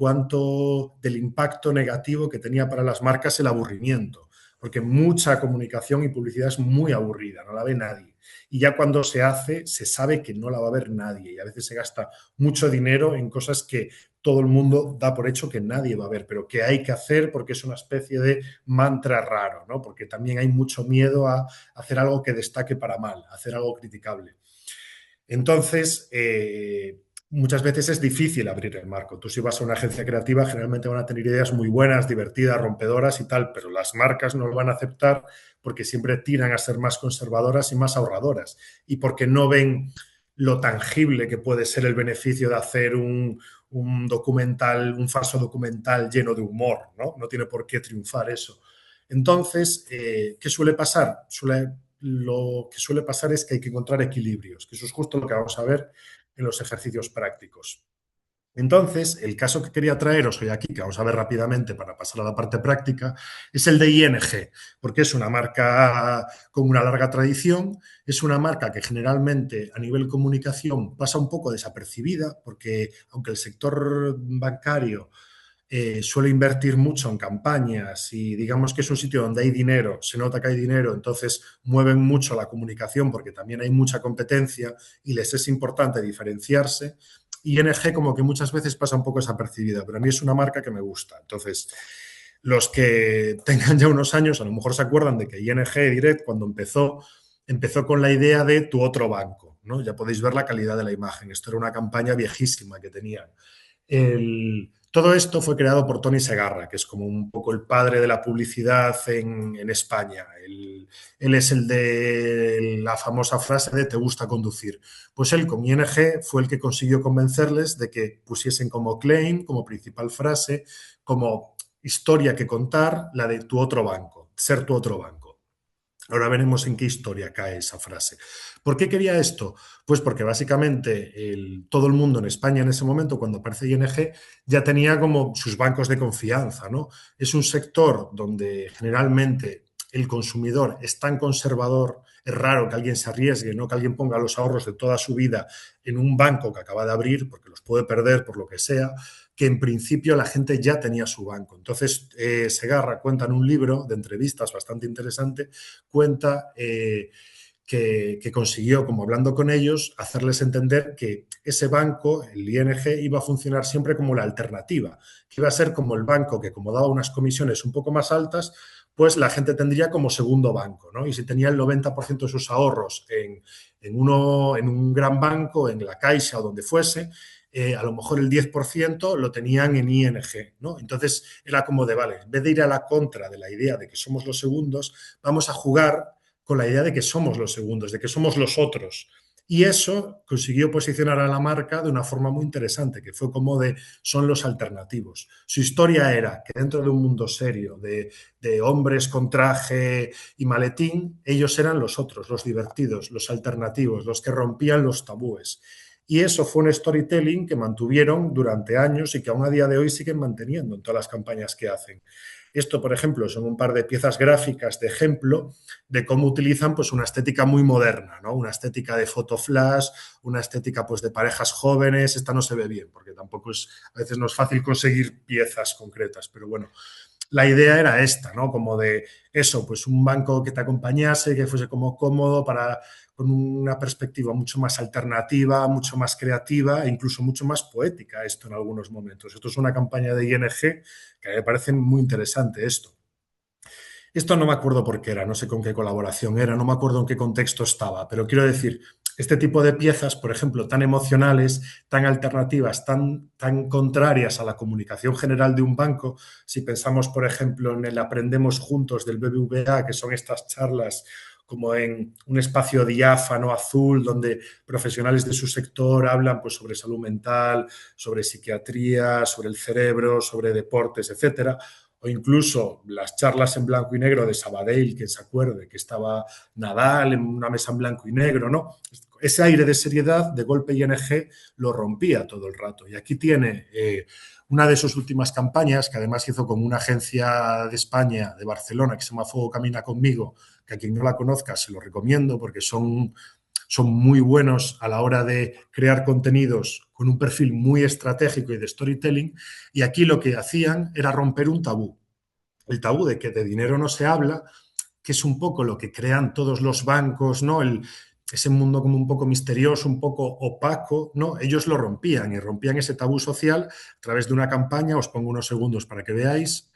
del impacto negativo que tenía para las marcas el aburrimiento, porque mucha comunicación y publicidad es muy aburrida, no la ve nadie. Y ya cuando se hace, se sabe que no la va a ver nadie y a veces se gasta mucho dinero en cosas que todo el mundo da por hecho que nadie va a ver, pero que hay que hacer porque es una especie de mantra raro, ¿no? Porque también hay mucho miedo a hacer algo que destaque para mal, hacer algo criticable. Entonces, muchas veces es difícil abrir el marco. Tú si vas a una agencia creativa, generalmente van a tener ideas muy buenas, divertidas, rompedoras y tal, pero las marcas no lo van a aceptar porque siempre tiran a ser más conservadoras y más ahorradoras y porque no ven lo tangible que puede ser el beneficio de hacer un documental, un falso documental lleno de humor, ¿no? No tiene por qué triunfar eso. Entonces, ¿qué suele pasar? Lo que suele pasar es que hay que encontrar equilibrios, que eso es justo lo que vamos a ver en los ejercicios prácticos. Entonces, el caso que quería traeros hoy aquí, que vamos a ver rápidamente para pasar a la parte práctica, es el de ING, porque es una marca con una larga tradición, es una marca que generalmente a nivel comunicación pasa un poco desapercibida, porque aunque el sector bancario suele invertir mucho en campañas y digamos que es un sitio donde hay dinero, se nota que hay dinero, entonces mueven mucho la comunicación porque también hay mucha competencia y les es importante diferenciarse. ING como que muchas veces pasa un poco desapercibida, pero a mí es una marca que me gusta. Entonces, los que tengan ya unos años a lo mejor se acuerdan de que ING Direct cuando empezó con la idea de tu otro banco, ¿no? Ya podéis ver la calidad de la imagen. Esto era una campaña viejísima que tenían. Todo esto fue creado por Tony Segarra, que es como un poco el padre de la publicidad en España. Él es el de la famosa frase de "te gusta conducir". Pues él con ING fue el que consiguió convencerles de que pusiesen como claim, como principal frase, como historia que contar, la de tu otro banco, ser tu otro banco. Ahora veremos en qué historia cae esa frase. ¿Por qué quería esto? Pues porque básicamente todo el mundo en España en ese momento, cuando aparece ING, ya tenía como sus bancos de confianza, ¿no? Es un sector donde generalmente el consumidor es tan conservador, es raro que alguien se arriesgue, ¿no? Que alguien ponga los ahorros de toda su vida en un banco que acaba de abrir, porque los puede perder por lo que sea, que en principio la gente ya tenía su banco. Entonces, Segarra cuenta en un libro de entrevistas bastante interesante, cuenta que consiguió, como hablando con ellos, hacerles entender que ese banco, el ING, iba a funcionar siempre como la alternativa, que iba a ser como el banco que, como daba unas comisiones un poco más altas, pues la gente tendría como segundo banco, ¿no? Y si tenía el 90% de sus ahorros en un gran banco, en la Caixa o donde fuese, a lo mejor el 10% lo tenían en ING, ¿no? Entonces era como de, vale, en vez de ir a la contra de la idea de que somos los segundos, vamos a jugar con la idea de que somos los segundos, de que somos los otros. Y eso consiguió posicionar a la marca de una forma muy interesante, que fue como de son los alternativos. Su historia era que dentro de un mundo serio, de hombres con traje y maletín, ellos eran los otros, los divertidos, los alternativos, los que rompían los tabúes. Y eso fue un storytelling que mantuvieron durante años y que aún a día de hoy siguen manteniendo en todas las campañas que hacen. Esto, por ejemplo, son un par de piezas gráficas de ejemplo de cómo utilizan pues, una estética muy moderna, ¿no? Una estética de foto flash, una estética pues, de parejas jóvenes. Esta no se ve bien porque tampoco a veces no es fácil conseguir piezas concretas, pero bueno, la idea era esta, ¿no? Como de eso, pues un banco que te acompañase, que fuese como cómodo con una perspectiva mucho más alternativa, mucho más creativa e incluso mucho más poética esto en algunos momentos. Esto es una campaña de ING que me parece muy interesante esto. Esto no me acuerdo por qué era, no sé con qué colaboración era, no me acuerdo en qué contexto estaba, pero quiero decir, este tipo de piezas, por ejemplo, tan emocionales, tan alternativas, tan contrarias a la comunicación general de un banco, si pensamos, por ejemplo, en el Aprendemos Juntos del BBVA, que son estas charlas como en un espacio diáfano azul donde profesionales de su sector hablan pues, sobre salud mental, sobre psiquiatría, sobre el cerebro, sobre deportes, etcétera, o incluso las charlas en blanco y negro de Sabadell, que se acuerde que estaba Nadal en una mesa en blanco y negro, ¿no? Ese aire de seriedad de golpe ING lo rompía todo el rato. Y aquí tiene una de sus últimas campañas, que además hizo con una agencia de España, de Barcelona, que se llama Fuego Camina Conmigo, que a quien no la conozca se lo recomiendo porque son muy buenos a la hora de crear contenidos con un perfil muy estratégico y de storytelling. Y aquí lo que hacían era romper un tabú. El tabú de que de dinero no se habla, que es un poco lo que crean todos los bancos, ¿no? Ese mundo como un poco misterioso, un poco opaco, ¿no? Ellos lo rompían y rompían ese tabú social a través de una campaña. Os pongo unos segundos para que veáis.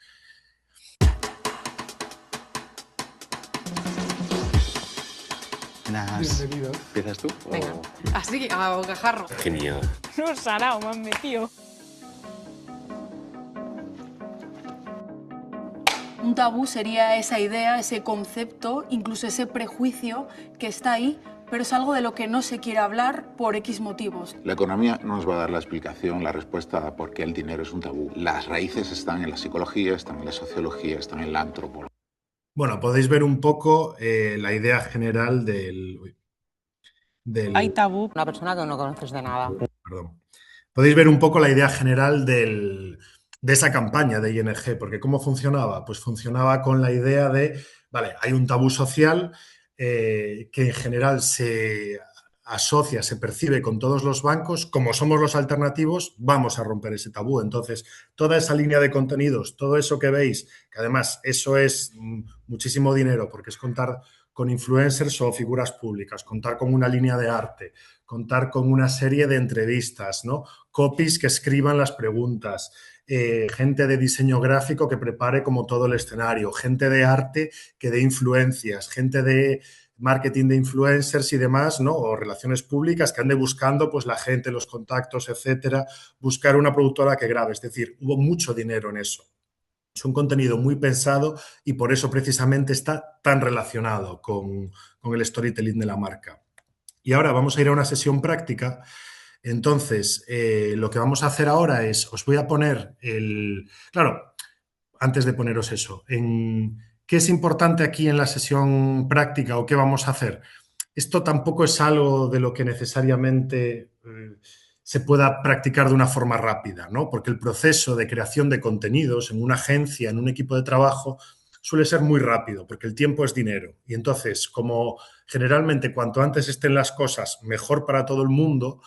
Bienvenido. ¿Empiezas tú? Venga, así, a bocajarro. Genial. No, sarao, me han metido. Un tabú sería esa idea, ese concepto, incluso ese prejuicio que está ahí, pero es algo de lo que no se quiere hablar por X motivos. La economía no nos va a dar la explicación, la respuesta a por qué el dinero es un tabú. Las raíces están en la psicología, están en la sociología, están en la antropología. Bueno, podéis ver un poco la idea general del... Hay tabú. Una persona que no conoces de nada. Perdón. Podéis ver un poco la idea general de esa campaña de ING, porque ¿cómo funcionaba? Pues funcionaba con la idea de, vale, hay un tabú social que en general se asocia, se percibe con todos los bancos, como somos los alternativos, vamos a romper ese tabú. Entonces, toda esa línea de contenidos, todo eso que veis, que además eso es muchísimo dinero, porque es contar con influencers o figuras públicas, contar con una línea de arte, contar con una serie de entrevistas, ¿no? Copies que escriban las preguntas, gente de diseño gráfico que prepare como todo el escenario, gente de arte que dé influencias, gente de marketing de influencers y demás, ¿no? O relaciones públicas que ande buscando pues la gente, los contactos, etcétera, buscar una productora que grabe. Es decir, hubo mucho dinero en eso. Es un contenido muy pensado y por eso precisamente está tan relacionado con el storytelling de la marca. Y ahora vamos a ir a una sesión práctica. Entonces, lo que vamos a hacer ahora es, os voy a poner Claro, antes de poneros eso, ¿qué es importante aquí en la sesión práctica o qué vamos a hacer? Esto tampoco es algo de lo que necesariamente se pueda practicar de una forma rápida, ¿no? Porque el proceso de creación de contenidos en una agencia, en un equipo de trabajo, suele ser muy rápido, porque el tiempo es dinero. Y entonces, como generalmente cuanto antes estén las cosas, mejor para todo el mundo,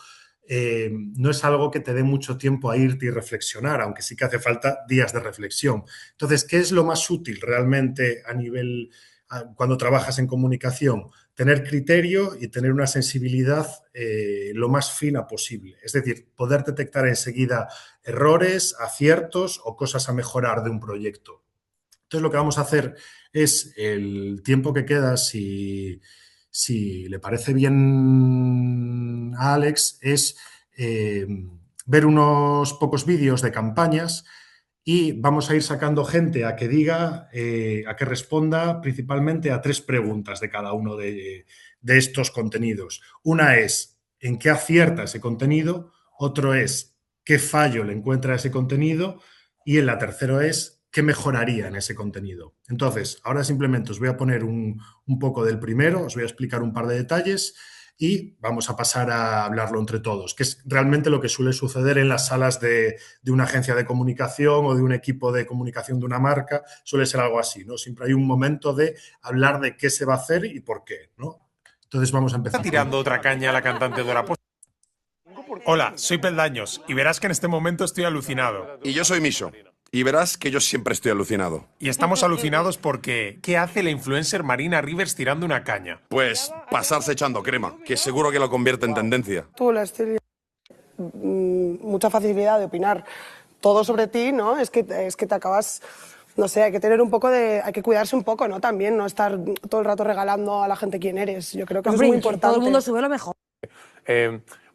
no es algo que te dé mucho tiempo a irte y reflexionar, aunque sí que hace falta días de reflexión. Entonces, ¿qué es lo más útil realmente a nivel, cuando trabajas en comunicación? tener criterio y tener una sensibilidad lo más fina posible. Es decir, poder detectar enseguida errores, aciertos o cosas a mejorar de un proyecto. Entonces, lo que vamos a hacer es el tiempo que queda, si le parece bien a Alex, es ver unos pocos vídeos de campañas y vamos a ir sacando gente a que diga, a que responda principalmente a 3 preguntas de cada uno de estos contenidos. Una es, ¿en qué acierta ese contenido? Otro es, ¿qué fallo le encuentra a ese contenido? Y en la tercera es, ¿qué mejoraría en ese contenido? Entonces, ahora simplemente os voy a poner un poco del primero, os voy a explicar un par de detalles y vamos a pasar a hablarlo entre todos, que es realmente lo que suele suceder en las salas de una agencia de comunicación o de un equipo de comunicación de una marca. Suele ser algo así, ¿no? Siempre hay un momento de hablar de qué se va a hacer y por qué, ¿no? Entonces vamos a empezar. Está tirando otra caña a la cantante Dora Post. Hola, soy Peldaños y verás que en este momento estoy alucinado. Y yo soy Miso. Y verás que yo siempre estoy alucinado. Y estamos alucinados porque ¿qué hace la influencer Marina Rivers tirando una caña? Pues pasarse echando crema, que seguro que lo convierte en tendencia. Tú, la Estelia, mucha facilidad de opinar todo sobre ti, ¿no? Es que te acabas, no sé, hay que tener un poco hay que cuidarse un poco, ¿no? También, no estar todo el rato regalando a la gente quién eres. Yo creo que eso es muy importante. Todo el mundo sube lo mejor.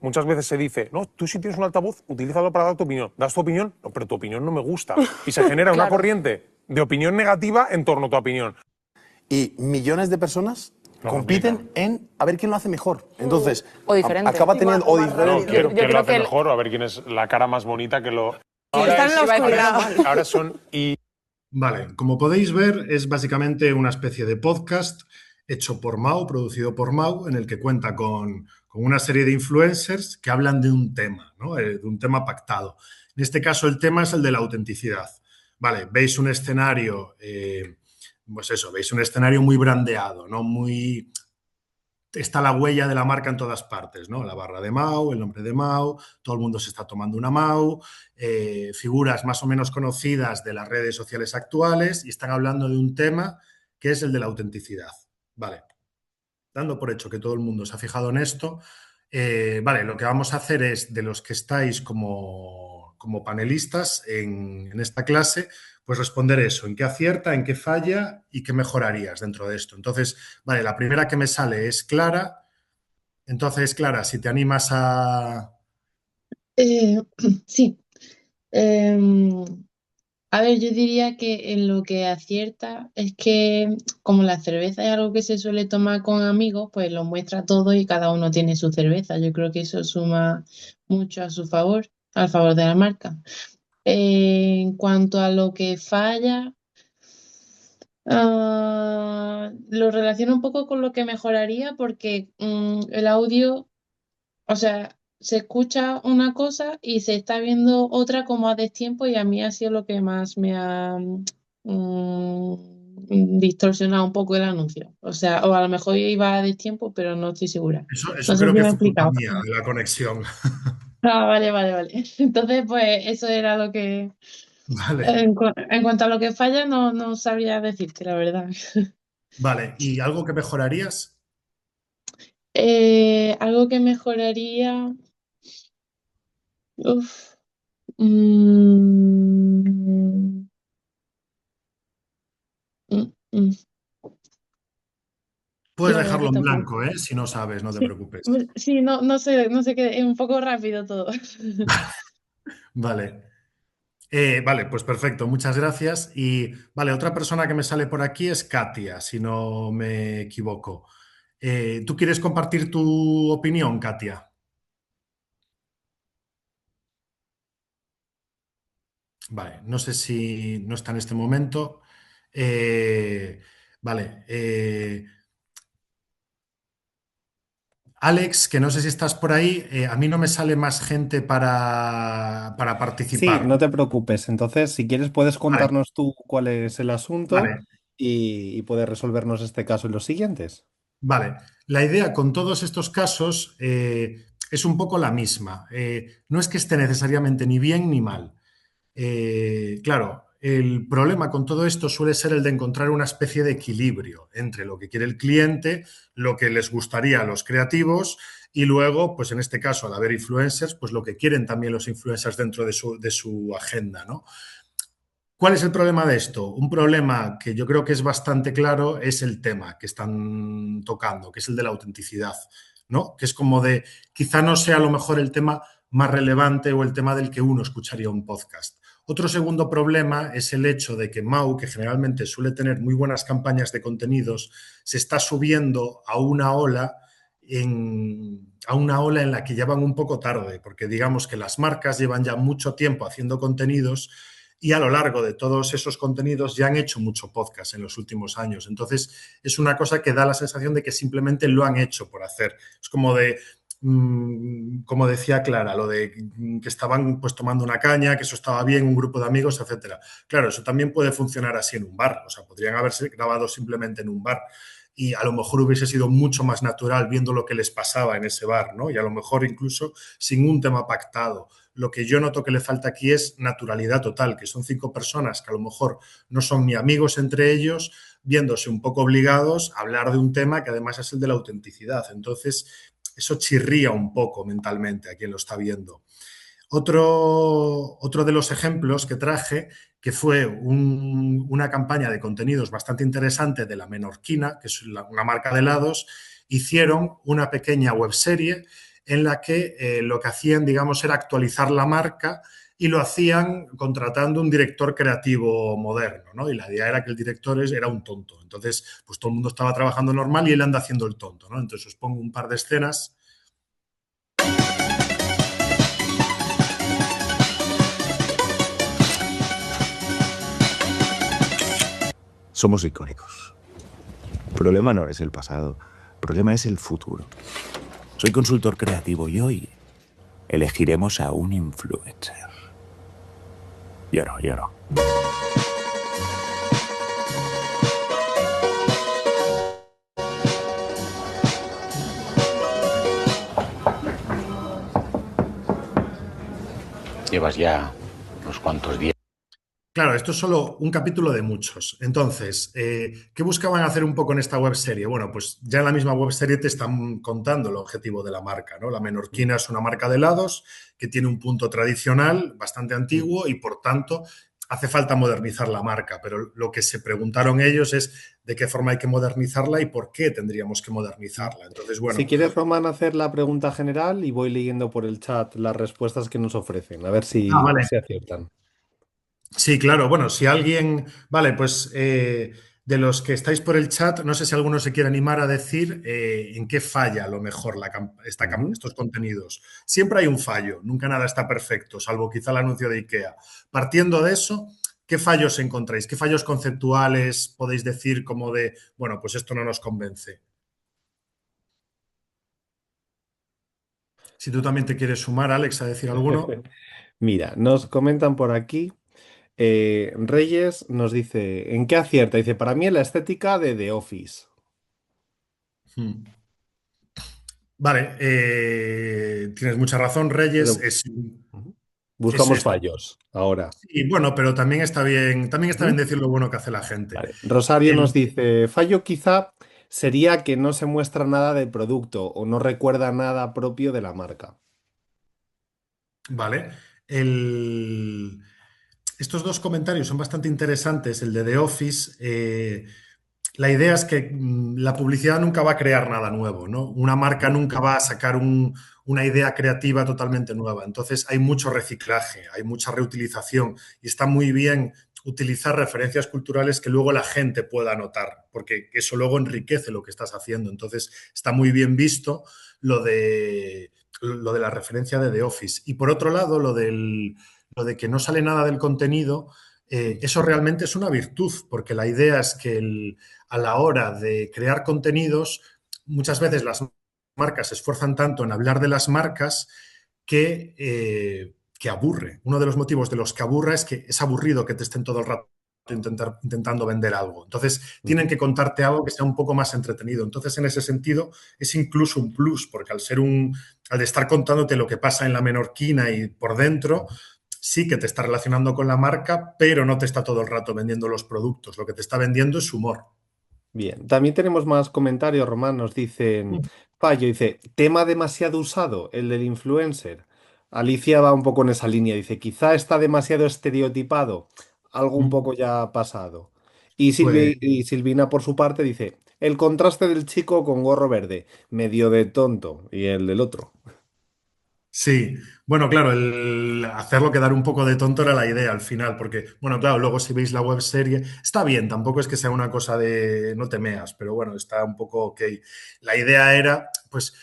Muchas veces se dice, no, tú si tienes un altavoz, utilízalo para dar tu opinión. ¿Das tu opinión? No, pero tu opinión no me gusta. Y se genera una corriente de opinión negativa en torno a tu opinión. Y millones de personas compiten en a ver quién lo hace mejor. Entonces, o diferente. Acaba teniendo o diferente. No, quién lo hace mejor o a ver quién es la cara más bonita que lo... Están en la oscuridad. Ahora son... Vale, como podéis ver, es básicamente una especie de podcast hecho por Mau, producido por Mau, en el que cuenta con una serie de influencers que hablan de un tema, ¿no? De un tema pactado. En este caso, el tema es el de la autenticidad. Vale, veis un escenario, pues eso, veis un escenario muy brandeado, ¿no? Está la huella de la marca en todas partes, ¿no? La barra de Mau, el nombre de Mau, todo el mundo se está tomando una Mau, figuras más o menos conocidas de las redes sociales actuales y están hablando de un tema que es el de la autenticidad. Vale, dando por hecho que todo el mundo se ha fijado en esto, vale, lo que vamos a hacer es, de los que estáis como panelistas en esta clase, pues responder eso, en qué acierta, en qué falla y qué mejorarías dentro de esto. Entonces, vale, la primera que me sale es Clara. Entonces, Clara, si te animas a... Sí. A ver, yo diría que en lo que acierta es que como la cerveza es algo que se suele tomar con amigos, pues lo muestra todo y cada uno tiene su cerveza. Yo creo que eso suma mucho a su favor, al favor de la marca. En cuanto a lo que falla, lo relaciono un poco con lo que mejoraría porque el audio, o sea, se escucha una cosa y se está viendo otra como a destiempo y a mí ha sido lo que más me ha distorsionado un poco el anuncio. O sea, o a lo mejor iba a destiempo, pero no estoy segura. Eso No sé creo si que me he fue culpa explicado. mía, de la conexión. Ah, vale. Entonces, pues eso era lo que... Vale. En cuanto a lo que falla, no sabría decirte, la verdad. Vale, ¿y algo que mejorarías? Algo que mejoraría... Uf. Mm, mm, mm. Puedes La verdad dejarlo que en tampoco. blanco, ¿eh? Si no sabes, no te Sí, preocupes. sí, no sé qué, es un poco rápido todo. Vale. Vale, pues perfecto, muchas gracias. Y vale, otra persona que me sale por aquí es Katia, si no me equivoco. ¿Tú quieres compartir tu opinión, Katia? Vale, no sé si no está en este momento. Vale. Alex, que no sé si estás por ahí, a mí no me sale más gente para Sí, participar. no te preocupes. Entonces, si quieres, puedes Vale, contarnos tú cuál es el asunto vale. y puedes resolvernos este caso en los siguientes. Vale, la idea con todos estos casos es un poco la misma. No es que esté necesariamente ni bien ni mal. Claro, el problema con todo esto suele ser el de encontrar una especie de equilibrio entre lo que quiere el cliente, lo que les gustaría a los creativos y luego, pues en este caso, al haber influencers, pues lo que quieren también los influencers dentro de su agenda, ¿no? ¿Cuál es el problema de esto? Un problema que yo creo que es bastante claro es el tema que están tocando, que es el de la autenticidad, ¿no? Que es como de, quizá no sea a lo mejor el tema más relevante o el tema del que uno escucharía un podcast. Otro segundo problema es el hecho de que Mau, que generalmente suele tener muy buenas campañas de contenidos, se está subiendo a una ola en la que ya van un poco tarde, porque digamos que las marcas llevan ya mucho tiempo haciendo contenidos y a lo largo de todos esos contenidos ya han hecho mucho podcast en los últimos años. Entonces, es una cosa que da la sensación de que simplemente lo han hecho por hacer. Es como de, como decía Clara, lo de que estaban pues tomando una caña, que eso estaba bien, un grupo de amigos, etcétera. Claro, eso también puede funcionar así en un bar. O sea, podrían haberse grabado simplemente en un bar y a lo mejor hubiese sido mucho más natural viendo lo que les pasaba en ese bar, ¿no? Y a lo mejor incluso sin un tema pactado. Lo que yo noto que le falta aquí es naturalidad total, que son 5 personas que a lo mejor no son ni amigos entre ellos, viéndose un poco obligados a hablar de un tema que además es el de la autenticidad. Entonces, eso chirría un poco mentalmente a quien lo está viendo. Otro de los ejemplos que traje, que fue una campaña de contenidos bastante interesante de La Menorquina, que es una marca de helados, hicieron una pequeña webserie en la que lo que hacían, digamos, era actualizar la marca y lo hacían contratando un director creativo moderno, ¿no? Y la idea era que el director era un tonto. Entonces, pues todo el mundo estaba trabajando normal y él anda haciendo el tonto, ¿no? Entonces os pongo un par de escenas. Somos icónicos. El problema no es el pasado, el problema es el futuro. Soy consultor creativo y hoy elegiremos a un influencer. Yo no. Llevas ya unos cuantos días. Claro, esto es solo un capítulo de muchos. Entonces, ¿qué buscaban hacer un poco en esta webserie? Bueno, pues ya en la misma webserie te están contando el objetivo de la marca, ¿no? La Menorquina es una marca de helados que tiene un punto tradicional bastante antiguo y, por tanto, hace falta modernizar la marca. Pero lo que se preguntaron ellos es de qué forma hay que modernizarla y por qué tendríamos que modernizarla. Entonces, bueno. Si quieres, Román, hacer la pregunta general y voy leyendo por el chat las respuestas que nos ofrecen, a ver si aciertan. Sí, claro. Bueno, si alguien... Vale, pues de los que estáis por el chat, no sé si alguno se quiere animar a decir en qué falla a lo mejor estos contenidos. Siempre hay un fallo, nunca nada está perfecto, salvo quizá el anuncio de IKEA. Partiendo de eso, ¿qué fallos encontráis? ¿Qué fallos conceptuales podéis decir como de, bueno, pues esto no nos convence? Si tú también te quieres sumar, Alex, a decir alguno. Mira, nos comentan por aquí. Reyes nos dice, ¿en qué acierta? Dice, para mí en la estética de The Office. Vale, tienes mucha razón, Reyes. Buscamos fallos ahora. Y bueno, pero también está bien decir lo bueno que hace la gente. Vale. Rosario nos dice, fallo quizá sería que no se muestra nada del producto o no recuerda nada propio de la marca. Vale. Estos dos comentarios son bastante interesantes. El de The Office, la idea es que la publicidad nunca va a crear nada nuevo, ¿no? Una marca nunca va a sacar una idea creativa totalmente nueva. Entonces hay mucho reciclaje, hay mucha reutilización y está muy bien utilizar referencias culturales que luego la gente pueda notar, porque eso luego enriquece lo que estás haciendo. Entonces está muy bien visto lo de la referencia de The Office. Y por otro lado, lo de que no sale nada del contenido, eso realmente es una virtud, porque la idea es que a la hora de crear contenidos, muchas veces las marcas se esfuerzan tanto en hablar de las marcas que aburre. Uno de los motivos de los que aburre es que es aburrido que te estén todo el rato intentando vender algo. Entonces, tienen que contarte algo que sea un poco más entretenido. Entonces, en ese sentido, es incluso un plus, porque al estar contándote lo que pasa en la Menorquina y por dentro, sí que te está relacionando con la marca, pero no te está todo el rato vendiendo los productos. Lo que te está vendiendo es humor. Bien, también tenemos más comentarios, Román. Nos dicen, Fallo dice, tema demasiado usado, el del influencer. Alicia va un poco en esa línea, dice, quizá está demasiado estereotipado, algo un poco ya pasado. Pues Y Silvina, por su parte, dice, el contraste del chico con gorro verde, medio de tonto, y el del otro. sí, bueno, claro, el hacerlo quedar un poco de tonto era la idea al final, porque, bueno, claro, luego si veis la web serie, está bien, tampoco es que sea una cosa de no te meas, pero bueno, está un poco ok. La idea era, pues,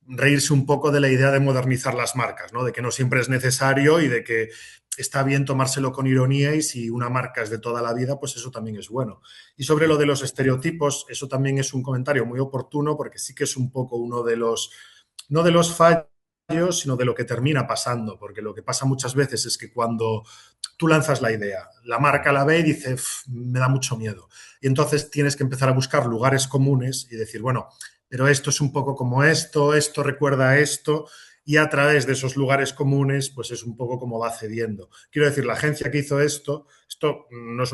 reírse un poco de la idea de modernizar las marcas, ¿no? De que no siempre es necesario y de que está bien tomárselo con ironía y si una marca es de toda la vida, pues eso también es bueno. Y sobre lo de los estereotipos, eso también es un comentario muy oportuno porque sí que es un poco uno de los, no de los fallos, sino de lo que termina pasando, porque lo que pasa muchas veces es que cuando tú lanzas la idea, la marca la ve y dice, me da mucho miedo. Y entonces tienes que empezar a buscar lugares comunes y decir, bueno, pero esto es un poco como esto recuerda a esto, y a través de esos lugares comunes, pues es un poco como va cediendo. Quiero decir, la agencia que hizo esto no es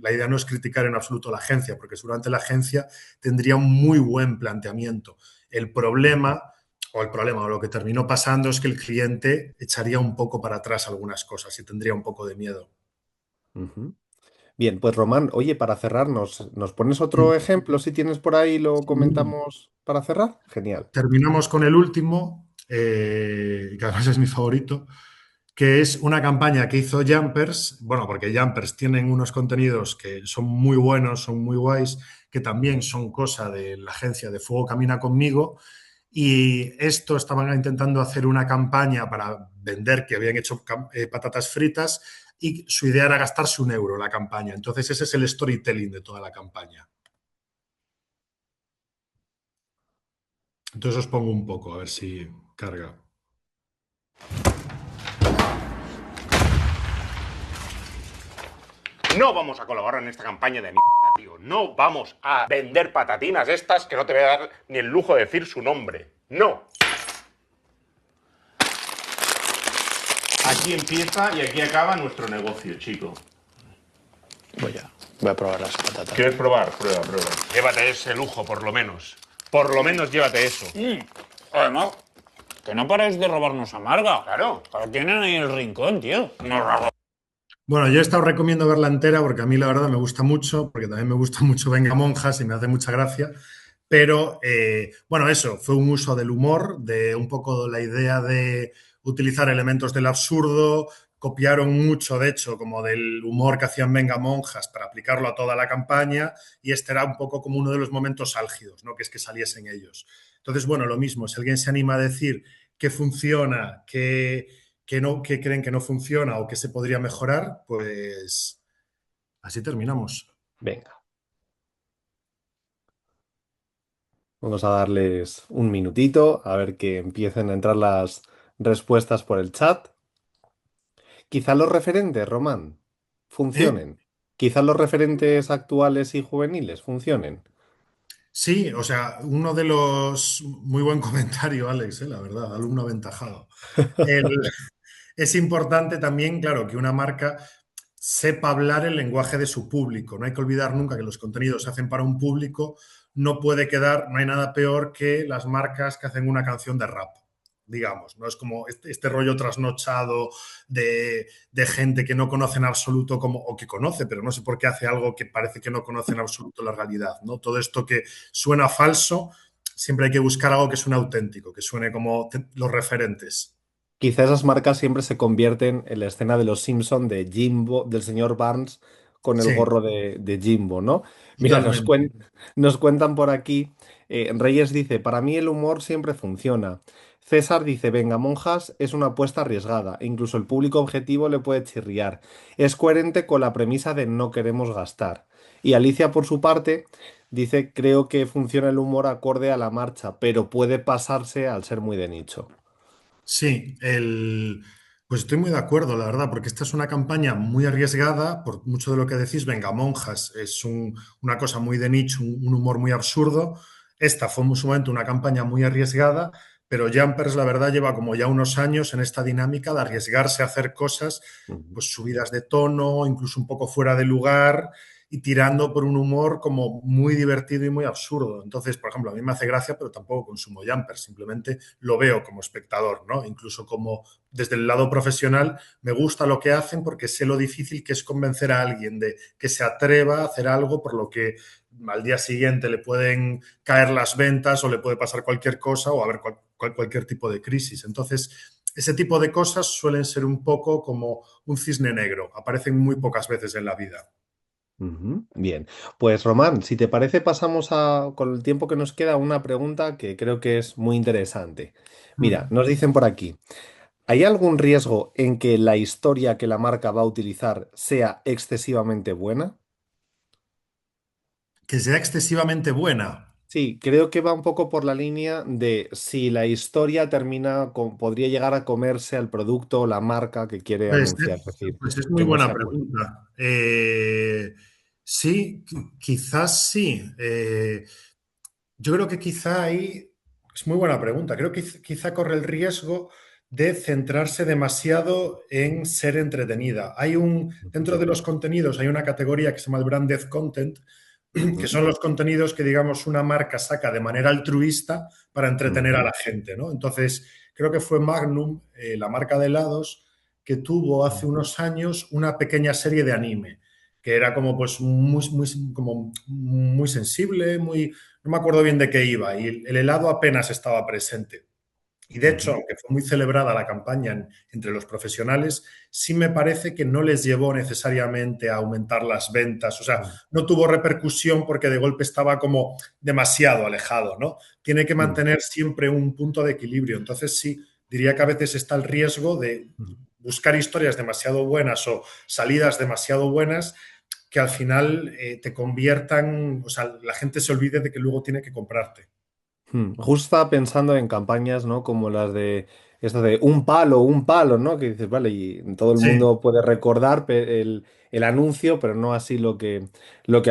la idea no es criticar en absoluto la agencia, porque seguramente la agencia tendría un muy buen planteamiento. El problema o lo que terminó pasando es que el cliente echaría un poco para atrás algunas cosas y tendría un poco de miedo. Ujú. Bien, pues Román, oye, para cerrarnos, ¿nos pones otro ejemplo si tienes por ahí, lo comentamos para cerrar? Genial. Terminamos con el último, que además es mi favorito, que es una campaña que hizo Jumpers, bueno, porque Jumpers tienen unos contenidos que son muy buenos, son muy guays, que también son cosa de la agencia de Fuego Camina Conmigo, y esto estaban intentando hacer una campaña para vender que habían hecho patatas fritas y su idea era gastarse 1 euro la campaña. Entonces ese es el storytelling de toda la campaña. Entonces os pongo un poco, a ver si carga. No vamos a colaborar en esta campaña de mierda, tío. No vamos a vender patatinas estas que no te voy a dar ni el lujo de decir su nombre. No. Aquí empieza y aquí acaba nuestro negocio, chico. Voy a probar las patatas. ¿Quieres probar? Prueba. Llévate ese lujo, por lo menos. Por lo menos llévate eso. Además, que no paráis de robarnos a Marga. Claro. Ahora tienen ahí el rincón, tío. Bueno, yo esta os recomiendo verla entera porque a mí la verdad me gusta mucho, porque también me gusta mucho Venga Monjas y me hace mucha gracia. Pero, bueno, eso, fue un uso del humor, de un poco la idea de utilizar elementos del absurdo, copiaron mucho, de hecho, como del humor que hacían Venga Monjas para aplicarlo a toda la campaña y este era un poco como uno de los momentos álgidos, ¿no? Que es que saliesen ellos. Entonces, bueno, lo mismo, si alguien se anima a decir que funciona, que creen que no funciona o que se podría mejorar, pues así terminamos. Venga. Vamos a darles un minutito a ver que empiecen a entrar las respuestas por el chat. Quizá los referentes, Román, funcionen. Quizá los referentes actuales y juveniles funcionen. Sí, o sea, uno de los... Muy buen comentario, Alex, la verdad, alumno aventajado. Es importante también, claro, que una marca sepa hablar el lenguaje de su público. No hay que olvidar nunca que los contenidos se hacen para un público. No puede quedar, no hay nada peor que las marcas que hacen una canción de rap, digamos. No es como este rollo trasnochado de gente que no conoce en absoluto o que conoce, pero no sé por qué hace algo que parece que no conoce en absoluto la realidad, ¿no? Todo esto que suena falso, siempre hay que buscar algo que suene auténtico, que suene como los referentes. Quizá esas marcas siempre se convierten en la escena de los Simpson de Jimbo, del señor Barnes con el Sí. gorro de Jimbo, ¿no? Mira, Totalmente. nos cuentan por aquí. Reyes dice, para mí el humor siempre funciona. César dice, venga, monjas, es una apuesta arriesgada. Incluso el público objetivo le puede chirriar. Es coherente con la premisa de no queremos gastar. Y Alicia, por su parte, dice, creo que funciona el humor acorde a la marcha, pero puede pasarse al ser muy de nicho. Sí, pues estoy muy de acuerdo, la verdad, porque esta es una campaña muy arriesgada, por mucho de lo que decís, venga, monjas, es una cosa muy de nicho, un humor muy absurdo. Esta fue en su momento una campaña muy arriesgada, pero Jumpers, la verdad, lleva como ya unos años en esta dinámica de arriesgarse a hacer cosas, pues subidas de tono, incluso un poco fuera de lugar y tirando por un humor como muy divertido y muy absurdo. Entonces, por ejemplo, a mí me hace gracia, pero tampoco consumo Jumpers, simplemente lo veo como espectador, ¿no? Incluso como desde el lado profesional me gusta lo que hacen porque sé lo difícil que es convencer a alguien de que se atreva a hacer algo por lo que al día siguiente le pueden caer las ventas o le puede pasar cualquier cosa o haber cualquier tipo de crisis. Entonces, ese tipo de cosas suelen ser un poco como un cisne negro, aparecen muy pocas veces en la vida. Bien, pues Román, si te parece, pasamos con el tiempo que nos queda, a una pregunta que creo que es muy interesante. Mira, nos dicen por aquí, ¿hay algún riesgo en que la historia que la marca va a utilizar sea excesivamente buena? Que sea excesivamente buena. Sí, creo que va un poco por la línea de si la historia podría llegar a comerse al producto o la marca que quiere Pues anunciar. Es decir, pues es muy que no buena sea bueno. pregunta. Sí, quizás sí. Yo creo que quizá ahí es muy buena pregunta. Creo que quizá corre el riesgo de centrarse demasiado en ser entretenida. Dentro de los contenidos hay una categoría que se llama el branded content, que son los contenidos que, digamos, una marca saca de manera altruista para entretener a la gente, ¿no? Entonces, creo que fue Magnum, la marca de helados, que tuvo hace unos años una pequeña serie de anime, que era como pues como muy sensible, no me acuerdo bien de qué iba, y el helado apenas estaba presente. Y de hecho, aunque fue muy celebrada la campaña entre los profesionales, sí me parece que no les llevó necesariamente a aumentar las ventas. O sea, no tuvo repercusión porque de golpe estaba como demasiado alejado, ¿no? Tiene que mantener siempre un punto de equilibrio. Entonces, sí, diría que a veces está el riesgo de buscar historias demasiado buenas o salidas demasiado buenas que al final te conviertan, o sea, la gente se olvide de que luego tiene que comprarte. Justo estaba pensando en campañas, ¿no? Como las de esto de un palo, ¿no? Que dices, vale, y todo el Sí. mundo puede recordar el anuncio, pero no así lo que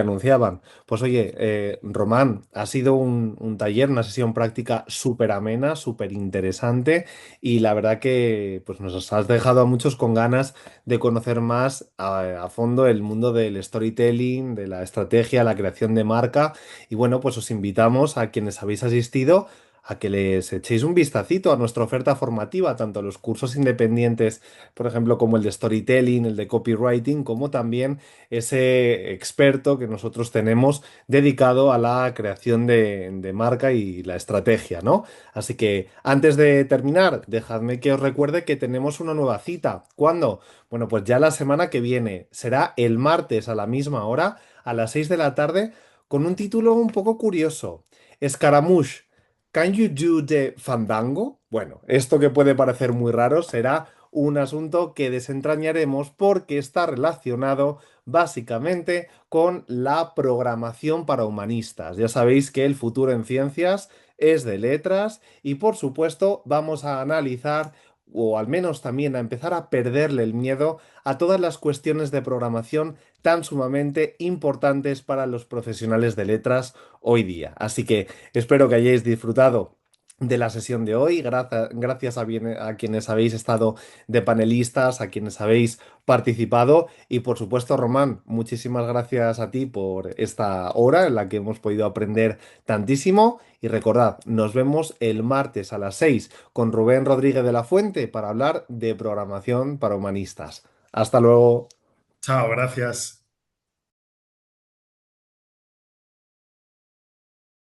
anunciaban. Pues oye, Román, ha sido un taller, una sesión práctica súper amena, súper interesante, y la verdad que pues nos has dejado a muchos con ganas de conocer más a fondo el mundo del storytelling, de la estrategia, la creación de marca. Y bueno, pues os invitamos a quienes habéis asistido a que les echéis un vistacito a nuestra oferta formativa, tanto los cursos independientes, por ejemplo, como el de storytelling, el de copywriting, como también ese experto que nosotros tenemos dedicado a la creación de marca y la estrategia, ¿no? Así que antes de terminar, dejadme que os recuerde que tenemos una nueva cita. ¿Cuándo? Bueno, pues ya la semana que viene. Será el martes a la misma hora, a las 6 de la tarde, con un título un poco curioso. Scaramouche, ¿Can you do the fandango? Bueno, esto que puede parecer muy raro será un asunto que desentrañaremos porque está relacionado básicamente con la programación para humanistas. Ya sabéis que el futuro en ciencias es de letras y por supuesto vamos a analizar o al menos también a empezar a perderle el miedo a todas las cuestiones de programación tan sumamente importantes para los profesionales de letras hoy día. Así que espero que hayáis disfrutado de la sesión de hoy, gracias a quienes habéis estado de panelistas, a quienes habéis participado y por supuesto, Román, muchísimas gracias a ti por esta hora en la que hemos podido aprender tantísimo y recordad, nos vemos el martes a las 6 con Rubén Rodríguez de la Fuente para hablar de programación para humanistas. Hasta luego. Chao, gracias.